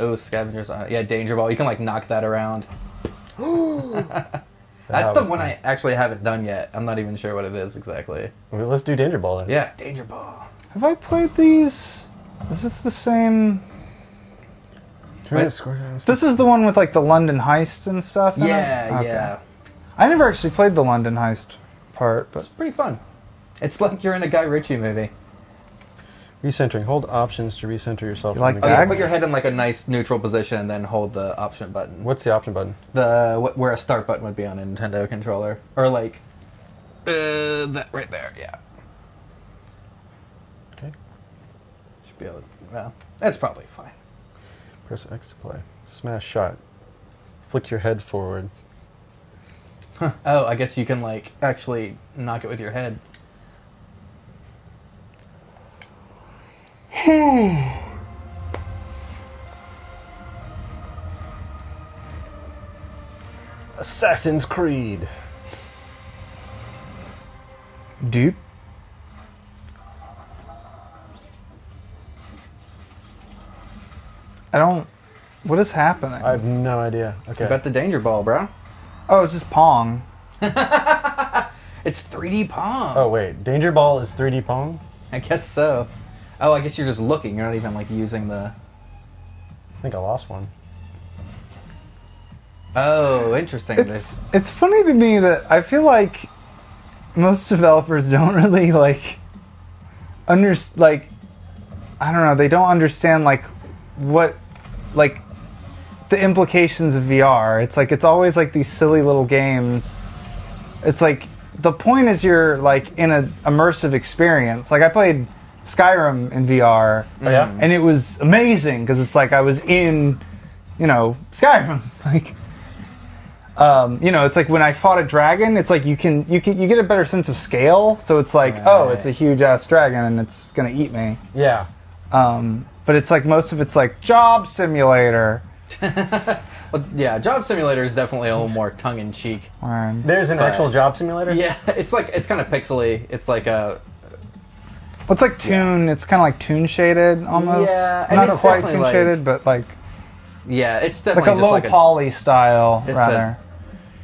Oh, scavengers. Yeah, danger ball. You can like knock that around. That's the one I actually haven't done yet. I'm not even sure what it is exactly. Well, let's do Danger Ball then. Yeah, danger ball. Have I played these? Is this the same... This is the one with like the London heist and stuff in it? Yeah, Okay. yeah. I never actually played the London heist part, but... It's pretty fun. It's like you're in a Guy Ritchie movie. Recentering. Hold options to recenter yourself. You like from Oh the yeah, Dags? put your head in like a nice neutral position and then hold the option button. What's the option button? Where a start button would be on a Nintendo controller. Or like... that right there, yeah. Okay. Should be able to... Well, that's probably fine. Press X to play. Smash shot. Flick your head forward. Oh, I guess you can like actually knock it with your head. Assassin's Creed. Dupe. I don't. What is happening? I have no idea. Okay. You got the danger ball, bro. Oh, it's just Pong. It's 3D Pong. Oh wait, Danger Ball is 3D Pong? I guess so. Oh, I guess you're just looking. You're not even like using the. I think I lost one. Oh, interesting. It's funny to me that I feel like most developers don't really like I don't know, they don't understand like what like the implications of VR. It's like it's always like these silly little games. It's like the point is you're like in an immersive experience. Like I played Skyrim in VR, and it was amazing because it's like I was in, Skyrim. Like, it's like when I fought a dragon. It's like you get a better sense of scale. So it's like, oh, it's a huge ass dragon and it's gonna eat me. Yeah. But it's like most of it's like Job Simulator. Well, yeah, Job Simulator is definitely a little more tongue-in-cheek. There's an actual job simulator? Yeah, it's kind of pixely. It's like a... It's like Toon. Yeah. It's kind of like Toon shaded almost. Yeah, and not quite Toon shaded, but like... Yeah, it's definitely like a low poly style, it's rather.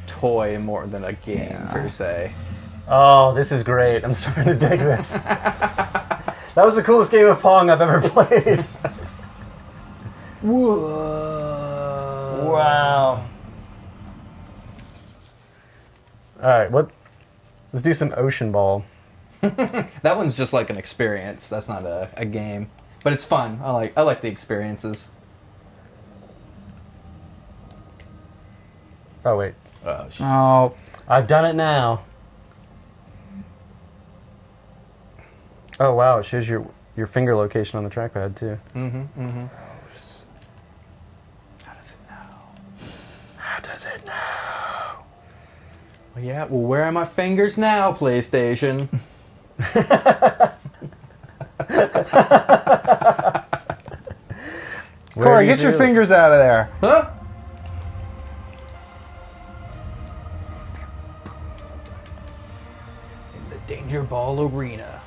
It's a toy more than a game, per se. Oh, this is great. I'm starting to dig this. That was the coolest game of Pong I've ever played. Whoa. Wow. Alright, let's do some Ocean Ball. That one's just like an experience. That's not a game. But it's fun. I like the experiences. Oh, wait. Oh. I've done it now. Oh, wow. It shows your finger location on the trackpad, too. How does it know? How does it know? Well, yeah. Well, where are my fingers now, PlayStation? Corey, get your fingers out of there. Huh? In the Danger Ball Arena,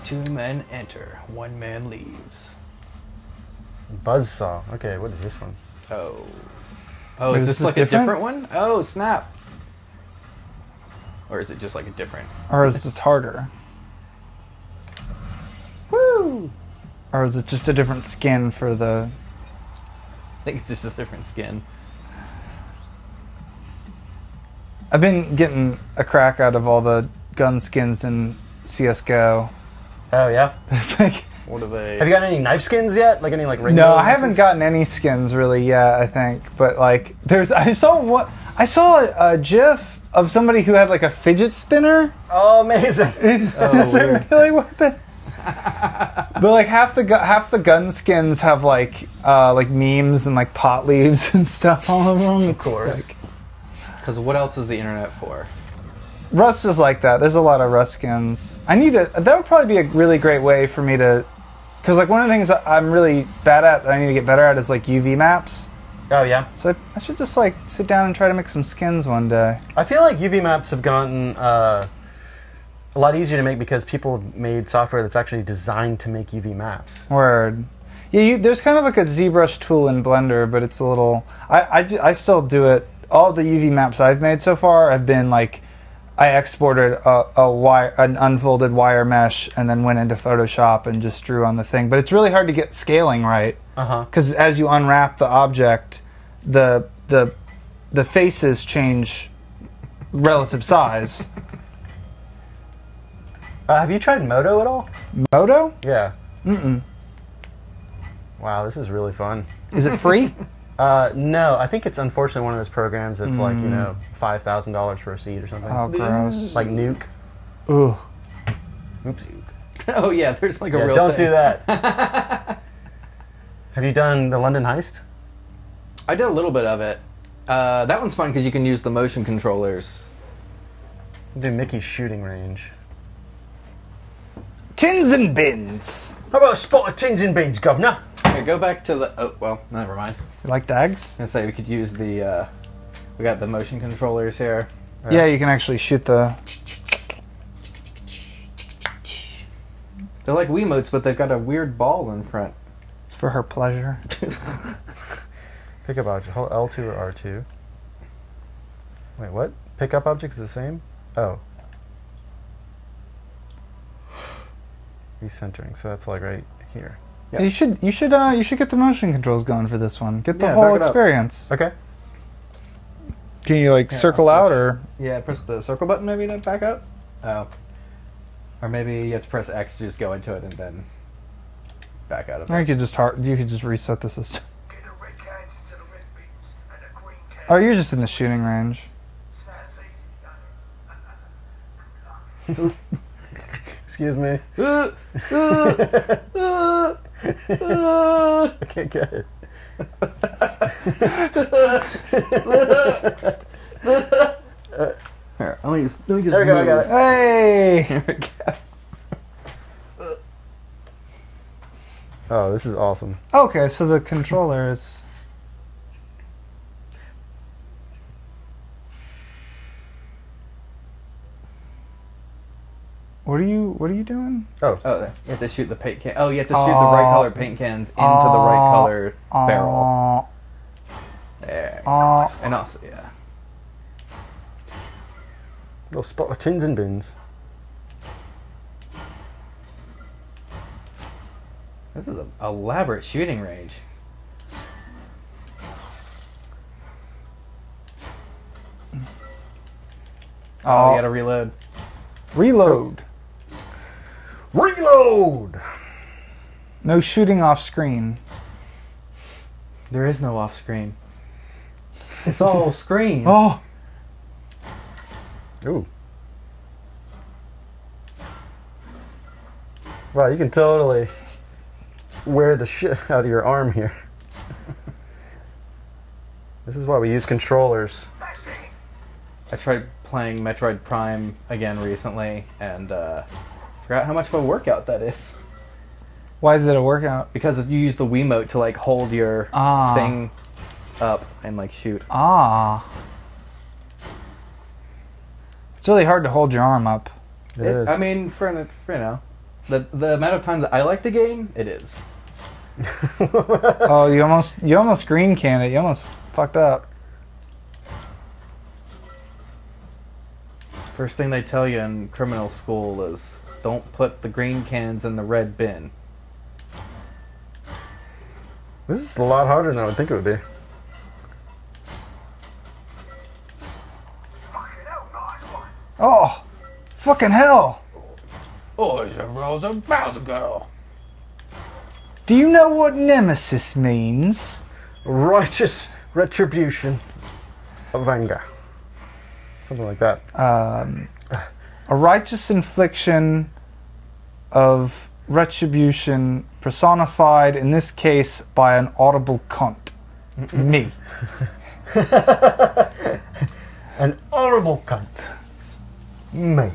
2 men enter, 1 man leaves. Buzzsaw. Okay, what is this one? Oh, is this like a different one? Oh, snap. Or is it just like a different? Or is it harder? Woo! Or is it just a different skin for the... I think it's just a different skin. I've been getting a crack out of all the gun skins in CSGO. Oh, yeah? Like, What are they? Have you got any knife skins yet? Like any like rainbow no, I knives? haven't gotten any skins really yet, I think. But like, I saw a GIF of somebody who had like a fidget spinner. Oh, amazing! Is it really worth it? But like half the gun skins have like memes and like pot leaves and stuff all over them. Of course. Because what else is the internet for? Rust is like that. There's a lot of Rust skins. That would probably be a really great way for me to, because like one of the things I'm really bad at that I need to get better at is like UV maps. Oh, yeah? So I should just like sit down and try to make some skins one day. I feel like UV maps have gotten a lot easier to make because people have made software that's actually designed to make UV maps. Word. Yeah, there's kind of like a ZBrush tool in Blender, but it's a little... I still do it. All the UV maps I've made so far have been like... I exported an unfolded wire mesh and then went into Photoshop and just drew on the thing. But it's really hard to get scaling right. Because as you unwrap the object, the faces change relative size. Have you tried Modo at all? Modo? Yeah. Mm-mm. Wow, this is really fun. Is it free? No, I think it's unfortunately one of those programs that's like, $5,000 for a seat or something. Oh, gross. Like Nuke. Ooh. Oops. Oh yeah, there's like a real don't thing. do that. Have you done the London Heist? I did a little bit of it. That one's fun because you can use the motion controllers. Do Mickey's shooting range. Tins and bins. How about a spot of tins and bins, governor? Here, go back to the... Oh, well, never mind. You like dags? I was gonna say we could use the... we got the motion controllers here. Yeah, you can actually shoot the... They're like Wiimotes, but they've got a weird ball in front. It's for her pleasure. Pickup object. Hold L2 or R2. Wait, what? Pickup object is the same? Oh. Recentering. So that's like right here. Yeah. You should get the motion controls going for this one. Get the Yeah, whole back it up. experience. Okay. Can you like Yeah, circle I'll out switch. or? Yeah, press the circle button maybe to back up. Oh. Or maybe you have to press X to just go into it and then back out of Or you it. could just reset the system. Oh, you're just in the shooting range. Excuse me. I can't get it. Here, let me just There we go, I got it. Hey! Here we go. Oh, this is awesome. Okay, so the controller is. What are you doing? Oh, Oh, there. You have to shoot the paint can. Oh, you have to shoot the right color paint cans into the right color barrel. There. And also, yeah. little spot of tins and bins. This is an elaborate shooting range. Oh, you gotta reload. Reload. Reload! No shooting off screen. There is no off screen. It's all screen. Oh! Ooh. Wow, you can totally wear the shit out of your arm here. This is why we use controllers. I tried playing Metroid Prime again recently and forgot how much of a workout that is. Why is it a workout? Because you use the Wiimote to like hold your thing up and like shoot. It's really hard to hold your arm up. It is. I mean, for you know, the amount of times that I like the game, it is. Oh, you almost green canned it. You almost fucked up. First thing they tell you in criminal school is don't put the green cans in the red bin. This is a lot harder than I would think it would be. Oh, fucking hell! Oh, it's a Rosa Bowser girl. Do you know what nemesis means? Righteous retribution of anger. Something like that. A righteous infliction of retribution personified, in this case, by an audible cunt. Me. An horrible cunt. Me.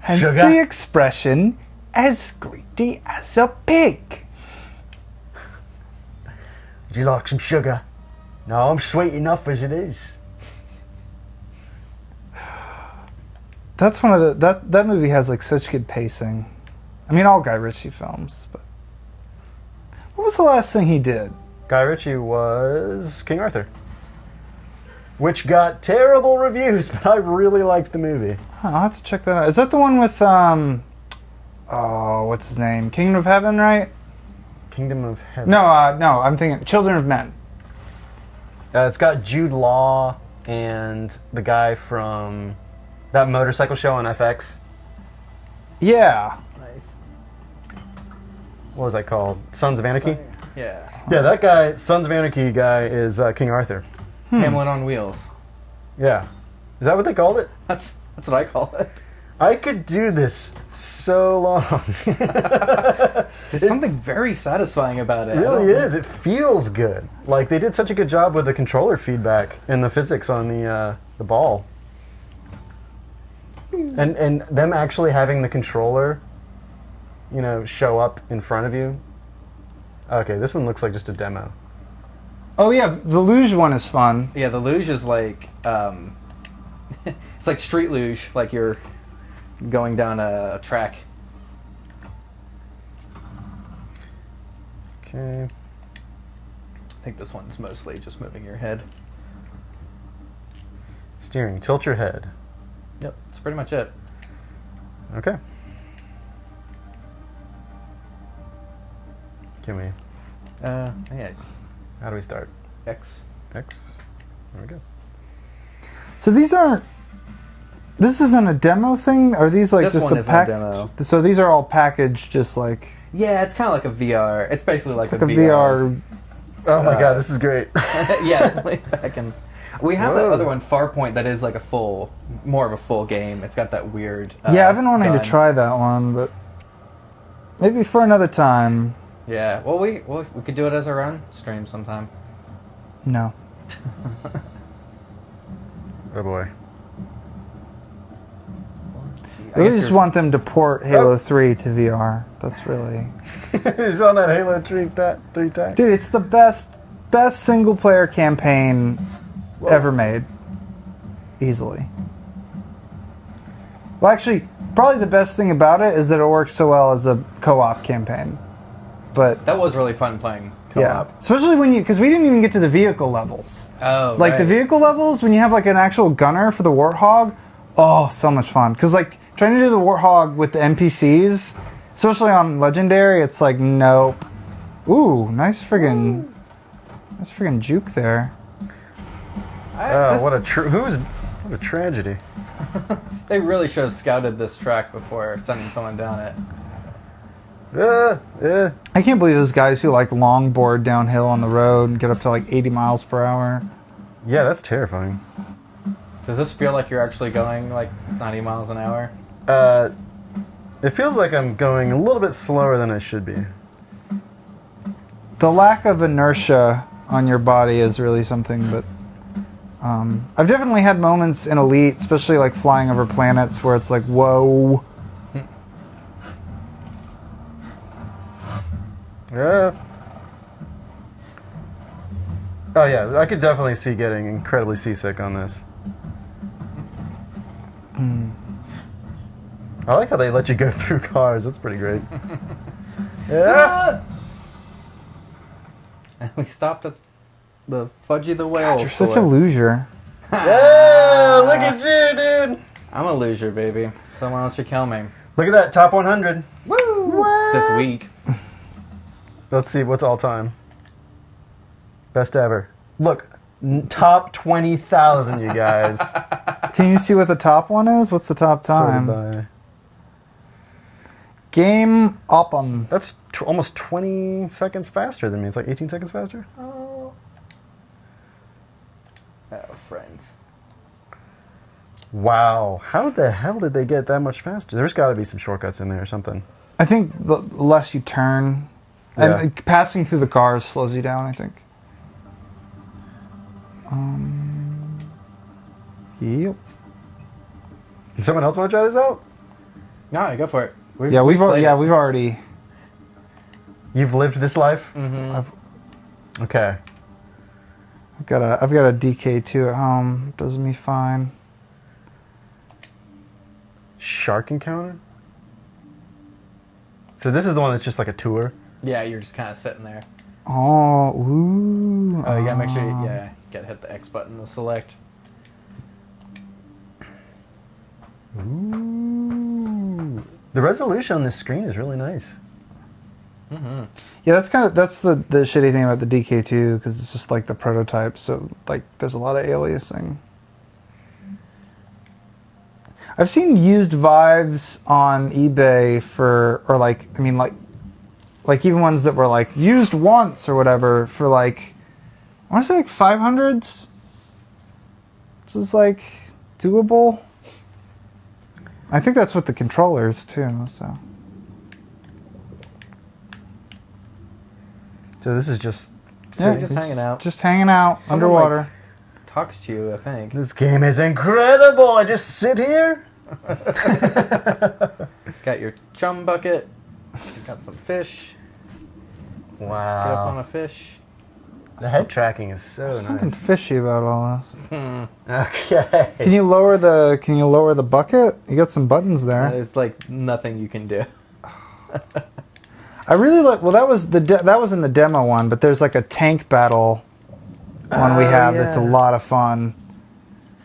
Hence Sugar? the expression, as greedy as a pig. Would you like some sugar? No, I'm sweet enough as it is. That's one of the that movie has like such good pacing. I mean, all Guy Ritchie films, but what was the last thing he did? Guy Ritchie was King Arthur. Which got terrible reviews, but I really liked the movie. Huh, I'll have to check that out. Is that the one with oh, what's his name? Kingdom of Heaven, right? Kingdom of Heaven. No, no, I'm thinking Children of Men. It's got Jude Law and the guy from that motorcycle show on FX. Yeah. Nice. What was that called? Sons of Anarchy? Yeah. Yeah, that guy, Sons of Anarchy guy, is King Arthur. Hamlet on wheels. Yeah. Is that what they called it? That's what I call it. I could do this so long. There's something very satisfying about it. It really is. It feels good. Like they did such a good job with the controller feedback and the physics on the ball, and them actually having the controller, show up in front of you. Okay, this one looks like just a demo. Oh yeah, the luge one is fun. Yeah, the luge is like it's like street luge, like you're going down a track. Okay. I think this one's mostly just moving your head. Steering, tilt your head. Yep, that's pretty much it. Okay. Can we? Yeah. It's How do we start? X. X. There we go. So these aren't. This isn't a demo thing. Are these like This just one a isn't a pack? demo. So these are all packaged, just like Yeah, it's kind of like a VR. It's basically like a VR. Oh my god, this is great. Yes, back in. We have that Whoa. other one, Farpoint, that is like more of a full game. It's got that weird. Yeah, I've been wanting gun. to try that one, but maybe for another time. Yeah, well, we could do it as our own stream sometime. No. Oh boy. I really just want them to port Halo 3 to VR. That's really... He's on that Halo 3 tack. Dude, it's the best single-player campaign ever made. Easily. Well, actually, probably the best thing about it is that it works so well as a co-op campaign. But That was really fun playing co-op. yeah, especially when because we didn't even get to the vehicle levels. Oh, Like right. the vehicle levels, when you have like an actual gunner for the Warthog, oh, so much fun. Because like trying to do the Warthog with the NPCs, especially on Legendary, it's like nope. Ooh, nice friggin' juke there. What a tragedy. They really should have scouted this track before sending someone down it. Yeah. I can't believe those guys who like longboard downhill on the road and get up to like 80 miles per hour. Yeah, that's terrifying. Does this feel like you're actually going like 90 miles an hour? It feels like I'm going a little bit slower than I should be. The lack of inertia on your body is really something, but I've definitely had moments in Elite, especially like flying over planets, where it's like, whoa. Yeah. Oh yeah, I could definitely see getting incredibly seasick on this. I like how they let you go through cars. That's pretty great. Yeah. And we stopped at the Fudgy the Whale. God, you're such a store. loser. Yeah, look at you, dude. I'm a loser, baby. Someone else should kill me. Look at that, top 100. Woo! This week. Let's see, what's all time? Best ever. Look, top 20,000, you guys. Can you see what the top one is? What's the top time? Sorted by... Game Open. That's almost 20 seconds faster than me. It's like 18 seconds faster. Oh, friends. Wow. How the hell did they get that much faster? There's got to be some shortcuts in there or something. I think the less you turn, Yeah. and passing through the cars slows you down, I think. Yep. Does someone else want to try this out? No, go for it. We've we've played already. You've lived this life? Mm-hmm. Okay. I've got a DK2 at home. Does me fine. Shark Encounter? So this is the one that's just like a tour? Yeah, you're just kind of sitting there. Oh, ooh. Oh, you gotta make sure you gotta hit the X button to select. Ooh. The resolution on this screen is really nice. Mm-hmm. Yeah, that's the shitty thing about the DK2, because it's just like the prototype, so like there's a lot of aliasing. I've seen used Vives on eBay like even ones that were like used once or whatever for like, I want to say like 500s. This is like doable. I think that's with the controllers too, so. So this is just Yeah, just hanging out. Just hanging out Someone, underwater. like, talks to you, I think. This game is incredible. I just sit here. Got your chum bucket. Got some fish. Wow. Get up on a fish. The head tracking is so There's something nice. fishy about all this. Okay. Can you lower the bucket? You got some buttons there. There's like nothing you can do. I really like. Well, that was that was in the demo one, but there's like a tank battle one we have that's a lot of fun.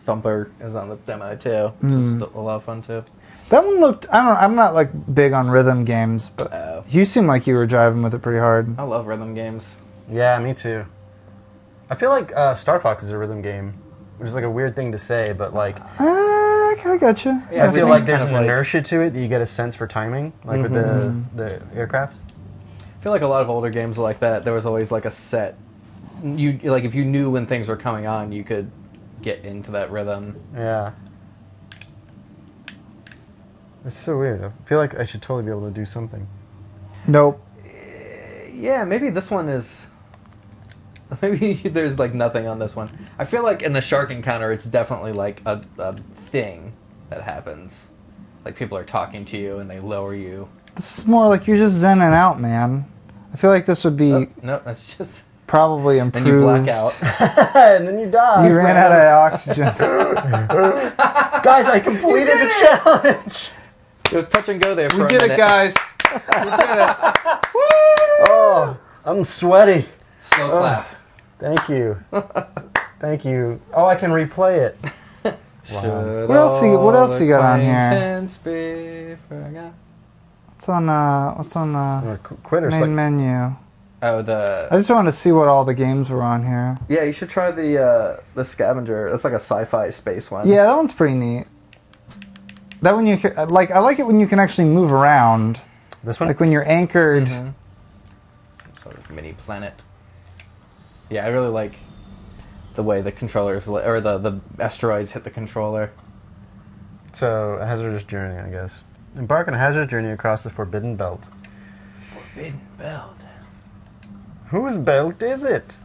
Thumper is on the demo too, which is a lot of fun too. That one looked. I'm not like big on rhythm games, but you seem like you were driving with it pretty hard. I love rhythm games. Yeah, me too. I feel like Star Fox is a rhythm game, which is like a weird thing to say, but like I got you. Yeah, I feel like there's kind an of like- inertia to it that you get a sense for timing, like with the aircraft. I feel like a lot of older games are like that. There was always like a set. You like if you knew when things were coming on, you could get into that rhythm. Yeah. It's so weird. I feel like I should totally be able to do something. Nope. Yeah, maybe this one is. Maybe there's like nothing on this one. I feel like in the shark encounter, it's definitely like a thing that happens. Like people are talking to you and they lower you. This is more like you're just zenning out, man. I feel like this would be Oh, no, that's just. probably improved. And you black out. And then you die. You ran out of oxygen. Guys, I completed the challenge. It was touch and go there for We a did minute. it, guys. We did it. Oh, I'm sweaty. Slow clap. Thank you. Thank you. Oh, I can replay it. Should What else all you got on here? acquaintance be forgot? What's on the I'm gonna quit or main like, menu? Oh, I just wanted to see what all the games were on here. yeah, you should try the scavenger. That's like a sci-fi space one. Yeah, that one's pretty neat. That one you can, I like it when you can actually move around. this one? Like when you're anchored. Some sort of mini planet. Yeah, I really like the way the controllers or the asteroids hit the controller. So, a hazardous journey, I guess. Embark on a hazardous journey across the Forbidden Belt. Forbidden belt. Whose belt is it?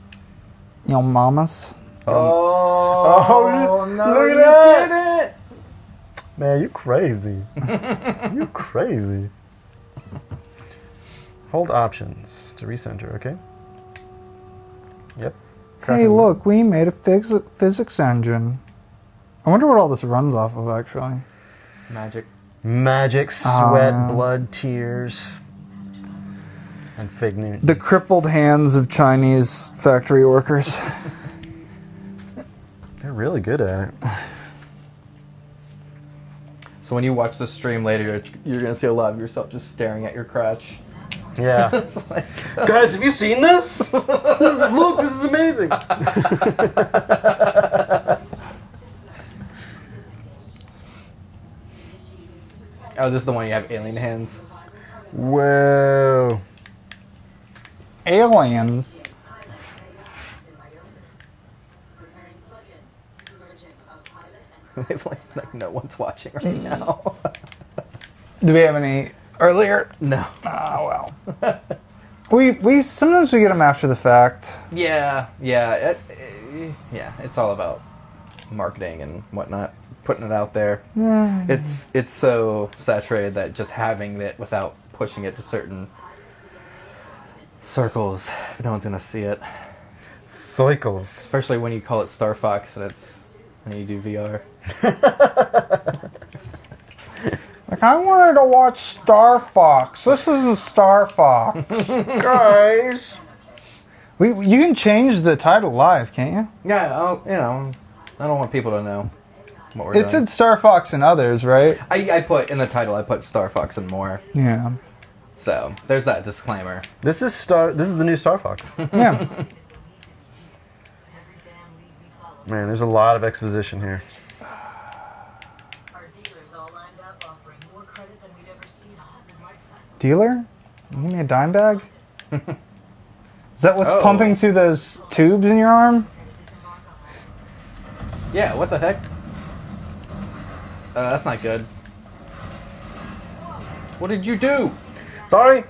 Your mama's. Oh, no, look at you that. did it! Man, you crazy. You crazy. Hold options to recenter, okay? Yep. Hey, Cracking. look, we made a physics engine. I wonder what all this runs off of, actually. Magic. Magic, sweat, yeah. blood, tears, and fig Newtons. The crippled hands of Chinese factory workers. They're really good at it. So when you watch the stream later, you're going to see a lot of yourself just staring at your crotch. Yeah. It's like, Guys, have you seen this? Look, this is amazing. oh, this is the one you have alien hands. Whoa. Aliens. They've like no one's watching right now. Do we have any earlier? No. Oh, well. we sometimes we get them after the fact. Yeah. It's all about marketing and whatnot, putting it out there. Yeah. It's so saturated that just having it without pushing it to certain circles, no one's gonna see it. Cycles. Especially when you call it Star Fox and you do VR. Like, I wanted to watch Star Fox. This is a Star Fox. Guys. You can change the title live, can't you? Yeah, I don't want people to know what we're It doing. said Star Fox and others, right? I put in the title. I put Star Fox and more. Yeah. So there's that disclaimer. This is the new Star Fox. Yeah. Man, there's a lot of exposition here. Dealer? You give me a dime bag? Is that what's Oh. pumping through those tubes in your arm? Yeah, what the heck? That's not good. What did you do? Sorry.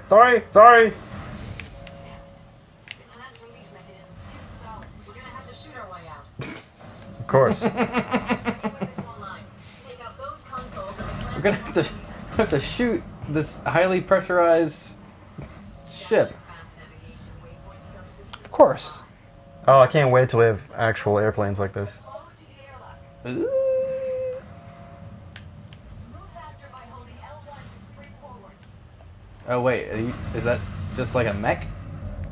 Of course. We're gonna have to shoot this highly pressurized ship. Of course. Oh, I can't wait till we have actual airplanes like this. Ooh. Oh wait, is that just like a mech?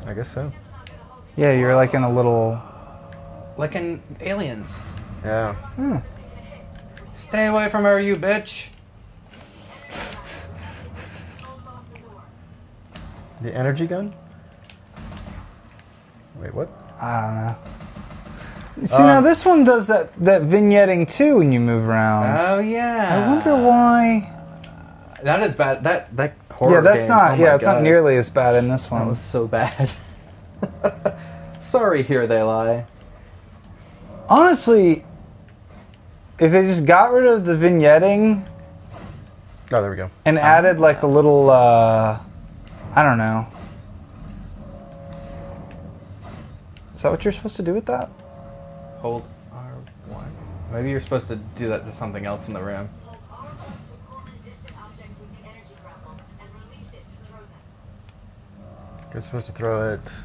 I guess so. Yeah, you're like in a little... Like in Aliens. Yeah. Hmm. Stay away from her, you bitch. The energy gun? Wait, what? I don't know. See, now this one does that vignetting too when you move around. Oh yeah. I wonder why. That is bad. That horror Yeah, that's game, not. oh my Yeah, it's God. not nearly as bad in this one. That was so bad. Sorry, here they lie. Honestly, if they just got rid of the vignetting Oh, there we go. and added like a little, I don't know. Is that what you're supposed to do with that? Hold R1. Maybe you're supposed to do that to something else in the room. You're supposed to throw it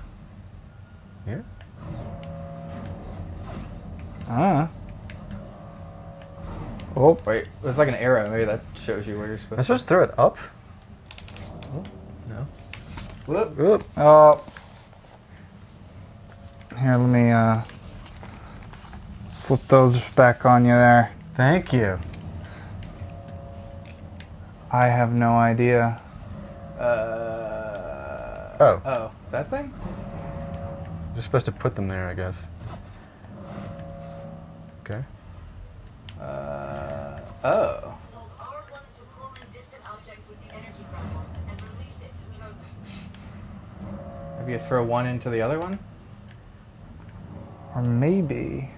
here? I don't know. Oh, Wait, there's like an arrow. Maybe that shows you where you're Am I supposed to. supposed to throw it up? Oh, no. Whoop. Oop. oh. Here, let me slip those back on you there. Thank you. I have no idea. Oh, that thing? You're supposed to put them there, I guess. Okay. Oh. Maybe you throw one into the other one? Or maybe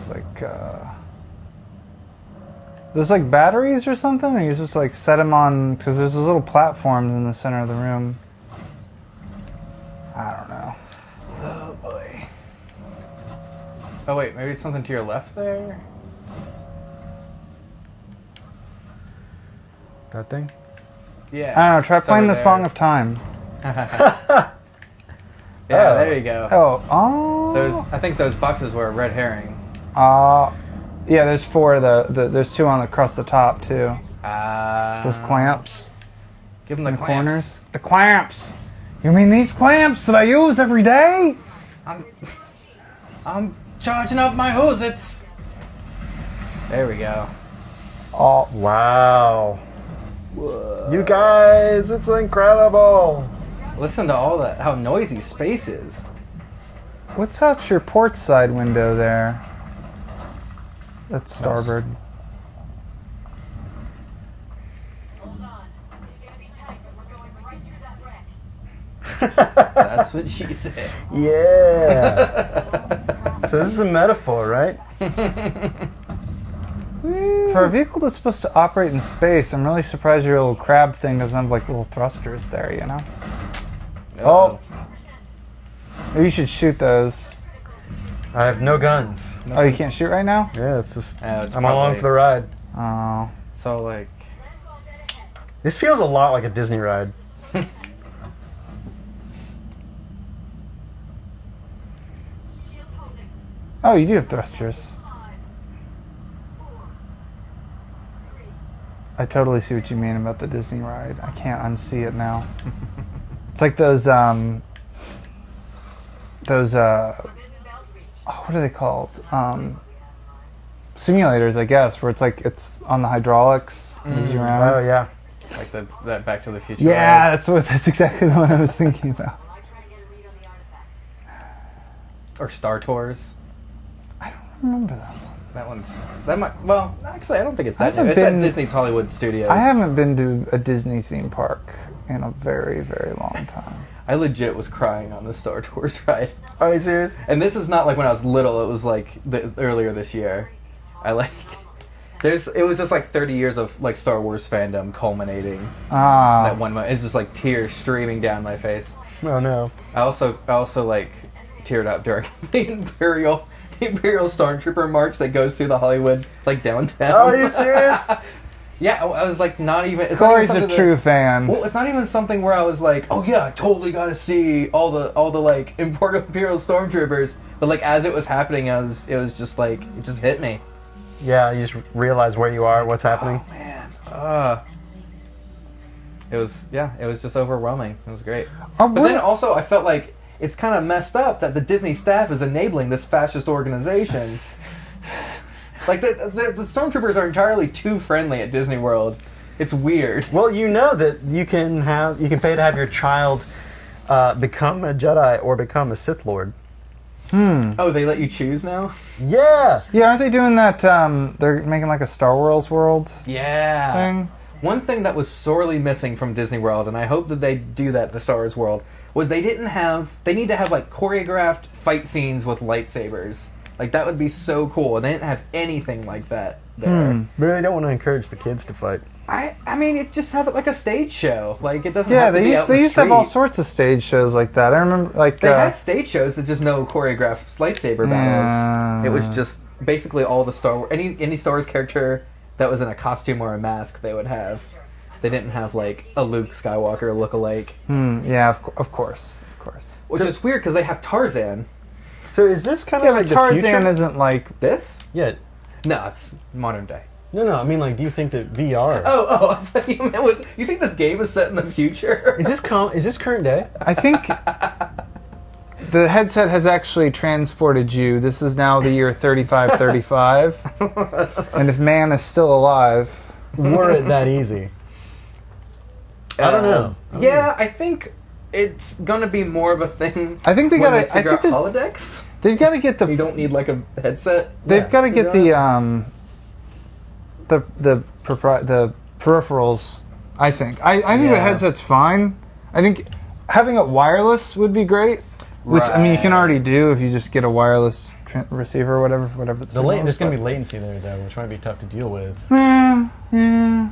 it's like there's like batteries or something, or you just like set them on because there's those little platforms in the center of the room. I don't know. Oh boy. Oh wait, maybe it's something to your left there? That thing? Yeah. I don't know. Try It's playing over the there. Song of Time. Yeah, Oh. there you go. Oh, I think those boxes were a red herring. yeah. There's four of there's two on across the top too. Those clamps Give them the in the clamps. corners. The clamps. You mean these clamps that I use every day? I'm charging up my hosets. There we go. Oh, Wow. You guys, it's incredible. Listen to all that, how noisy space is. what's out your port side window there? That's starboard. That's what she said. Yeah. So this is a metaphor, right? For a vehicle that's supposed to operate in space, I'm really surprised your little crab thing doesn't have like little thrusters there, you know? Uh-oh. Maybe you should shoot those. I have no guns. Oh, you can't shoot right now? Yeah, it's just It's I'm along probably- for the ride. Oh. So like, This feels a lot like a Disney ride. Oh, you do have thrusters. I totally see what you mean about the Disney ride. I can't unsee it now. It's like those what are they called? Simulators, I guess, where it's like it's on the hydraulics, moves you around. Oh yeah. like that Back to the Future. Yeah, ride. that's exactly the one I was thinking about. Or Star Tours. I don't remember that one. That might. Well, actually, I don't think it's I that new. haven't It's at been- Disney's Hollywood Studios. I haven't been to a Disney theme park in a very, very long time. I legit was crying on the Star Tours ride. Are you serious? And this is not like when I was little. It was like earlier this year. It was just like 30 years of like Star Wars fandom culminating. That one moment. It's just like tears streaming down my face. Oh no. I also like teared up during the Imperial Stormtrooper march that goes through the Hollywood like downtown. Oh, are you serious? Yeah, I was like, not even. Corey's a true fan. Well, it's not even something where I was like, oh yeah, I totally got to see all the like Imperial Stormtroopers. But like as it was happening, it was just like it just hit me. Yeah, you just realize where you are, what's happening. Oh man, it was just overwhelming. It was great. But then also I felt like it's kind of messed up that the Disney staff is enabling this fascist organization. Like the Stormtroopers are entirely too friendly at Disney World. It's weird. Well, you know that you can pay to have your child become a Jedi or become a Sith Lord. Oh, they let you choose now? Yeah. Yeah, aren't they doing that? They're making like a Star Wars world Yeah. thing. One thing that was sorely missing from Disney World, and I hope that they do that at the Star Wars world, was they need to have like choreographed fight scenes with lightsabers. Like that would be so cool, and they didn't have anything like that there. Maybe they don't want to encourage the kids to fight. I mean, it just have it like a stage show. Like it doesn't. Yeah, have to be out in they the used to have all street. sorts of stage shows like that. I remember like They had stage shows that just no choreographed lightsaber battles. It was just basically all the Star Wars any Star Wars character that was in a costume or a mask they would have. They didn't have like a Luke Skywalker look-alike. yeah, of course. Which is weird because they have Tarzan. So is this kind Yeah, of like but the Tarzan future? isn't like This? Yeah. No, it's modern day. No, I mean, like, do you think that VR... Oh, I thought you meant you think this game is set in the future? Is this current day? I think the headset has actually transported you. This is now the year 3535. And if man is still alive... Were it that easy? I don't know. Yeah, I think it's gonna be more of a thing. I think they when gotta... they figure I out think holodecks. they've got to get You the... don't need like a headset. They've got to get figure the peripherals, I think. I think the Yeah. headset's fine. I think having it wireless would be great. Which, I mean, you can Right. already do if you just get a wireless receiver or whatever. It's There's going to be latency there, though, which might be tough to deal with. Yeah, You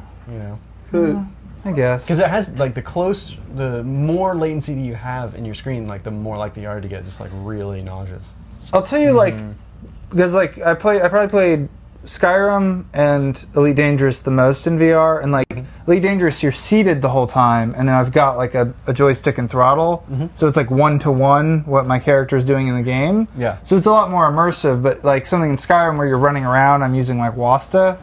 know? I guess. Because it has, like, the more latency that you have in your screen, like, the more likely you are to get just, like, really nauseous. I'll tell you, like, because, like, I probably played Skyrim and Elite Dangerous the most in VR, and like Elite Dangerous, you're seated the whole time, and then I've got like a joystick and throttle, so it's like 1-to-1 what my character is doing in the game. Yeah. So it's a lot more immersive. But like something in Skyrim where you're running around, I'm using like Wasta,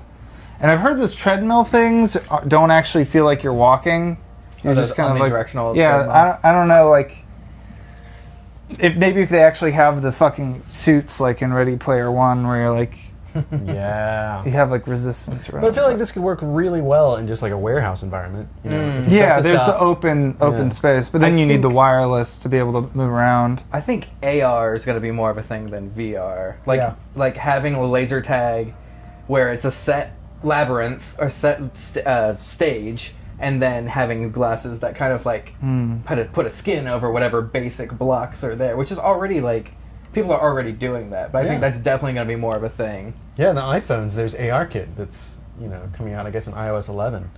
and I've heard those treadmill things don't actually feel like you're walking. You're those just kind of like omnidirectional yeah. treadmills? I don't know like. If they actually have the fucking suits like in Ready Player One, where you're like, Yeah. you have like resistance around. But I feel like this could work really well in just like a warehouse environment. You know? If you set Yeah, this there's up- the open Yeah. space, but then I you need the think- wireless to be able to move around. I think AR is going to be more of a thing than VR. Yeah. Like having a laser tag where it's a set labyrinth or set stage, and then having glasses that kind of like put a skin over whatever basic blocks are there, which is already like people are already doing that. But I think Yeah. that's definitely going to be more of a thing. Yeah, the iPhones, there's ARKit that's, coming out, I guess, in iOS 11.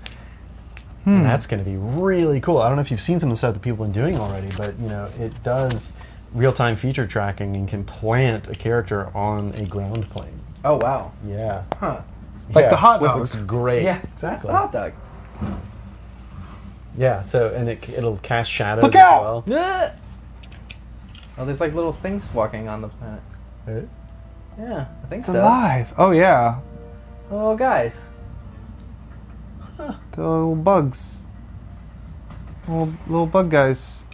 And that's going to be really cool. I don't know if you've seen some of the stuff that people have been doing already, but, it does real-time feature tracking and can plant a character on a ground plane. Oh wow. Yeah. Huh. Like Yeah, the hot which dogs. looks great. Yeah. Exactly. Hot dog. Yeah, so, and it'll cast shadows Look as out! well. Oh, there's like little things walking on the planet. Eh? Yeah, I think It's so. alive. Oh yeah, Oh, guys. the little bugs, little bug guys.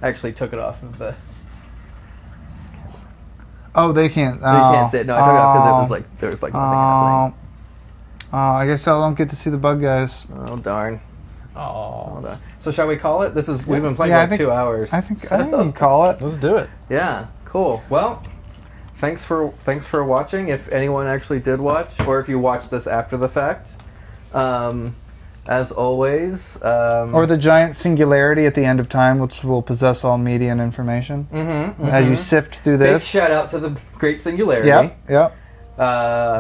I actually took it off of the. Oh, they can't. You can't see it. No, I took it off because it was like there was like nothing happening. I guess I don't get to see the bug guys. Oh darn. Oh. Hold on. So shall we call it? We've been playing Yeah, I like think- 2 hours. I think you can call it. Let's do it. Yeah. Cool. Well, thanks for watching. If anyone actually did watch, or if you watched this after the fact, as always, Or the giant singularity at the end of time, which will possess all media and information. As you sift through big this. shout out to the Great Singularity. Yep.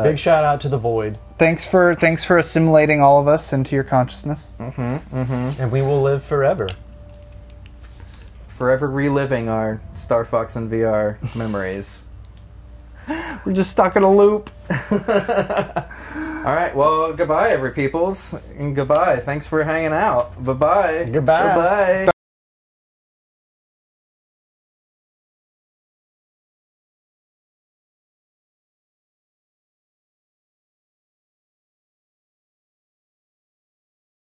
Big shout out to the Void. Thanks for assimilating all of us into your consciousness. And we will live forever. forever reliving our Star Fox and VR memories. We're just stuck in a loop. All right, well, goodbye, every peoples, and goodbye. Thanks for hanging out. Bye-bye. Goodbye. Bye-bye.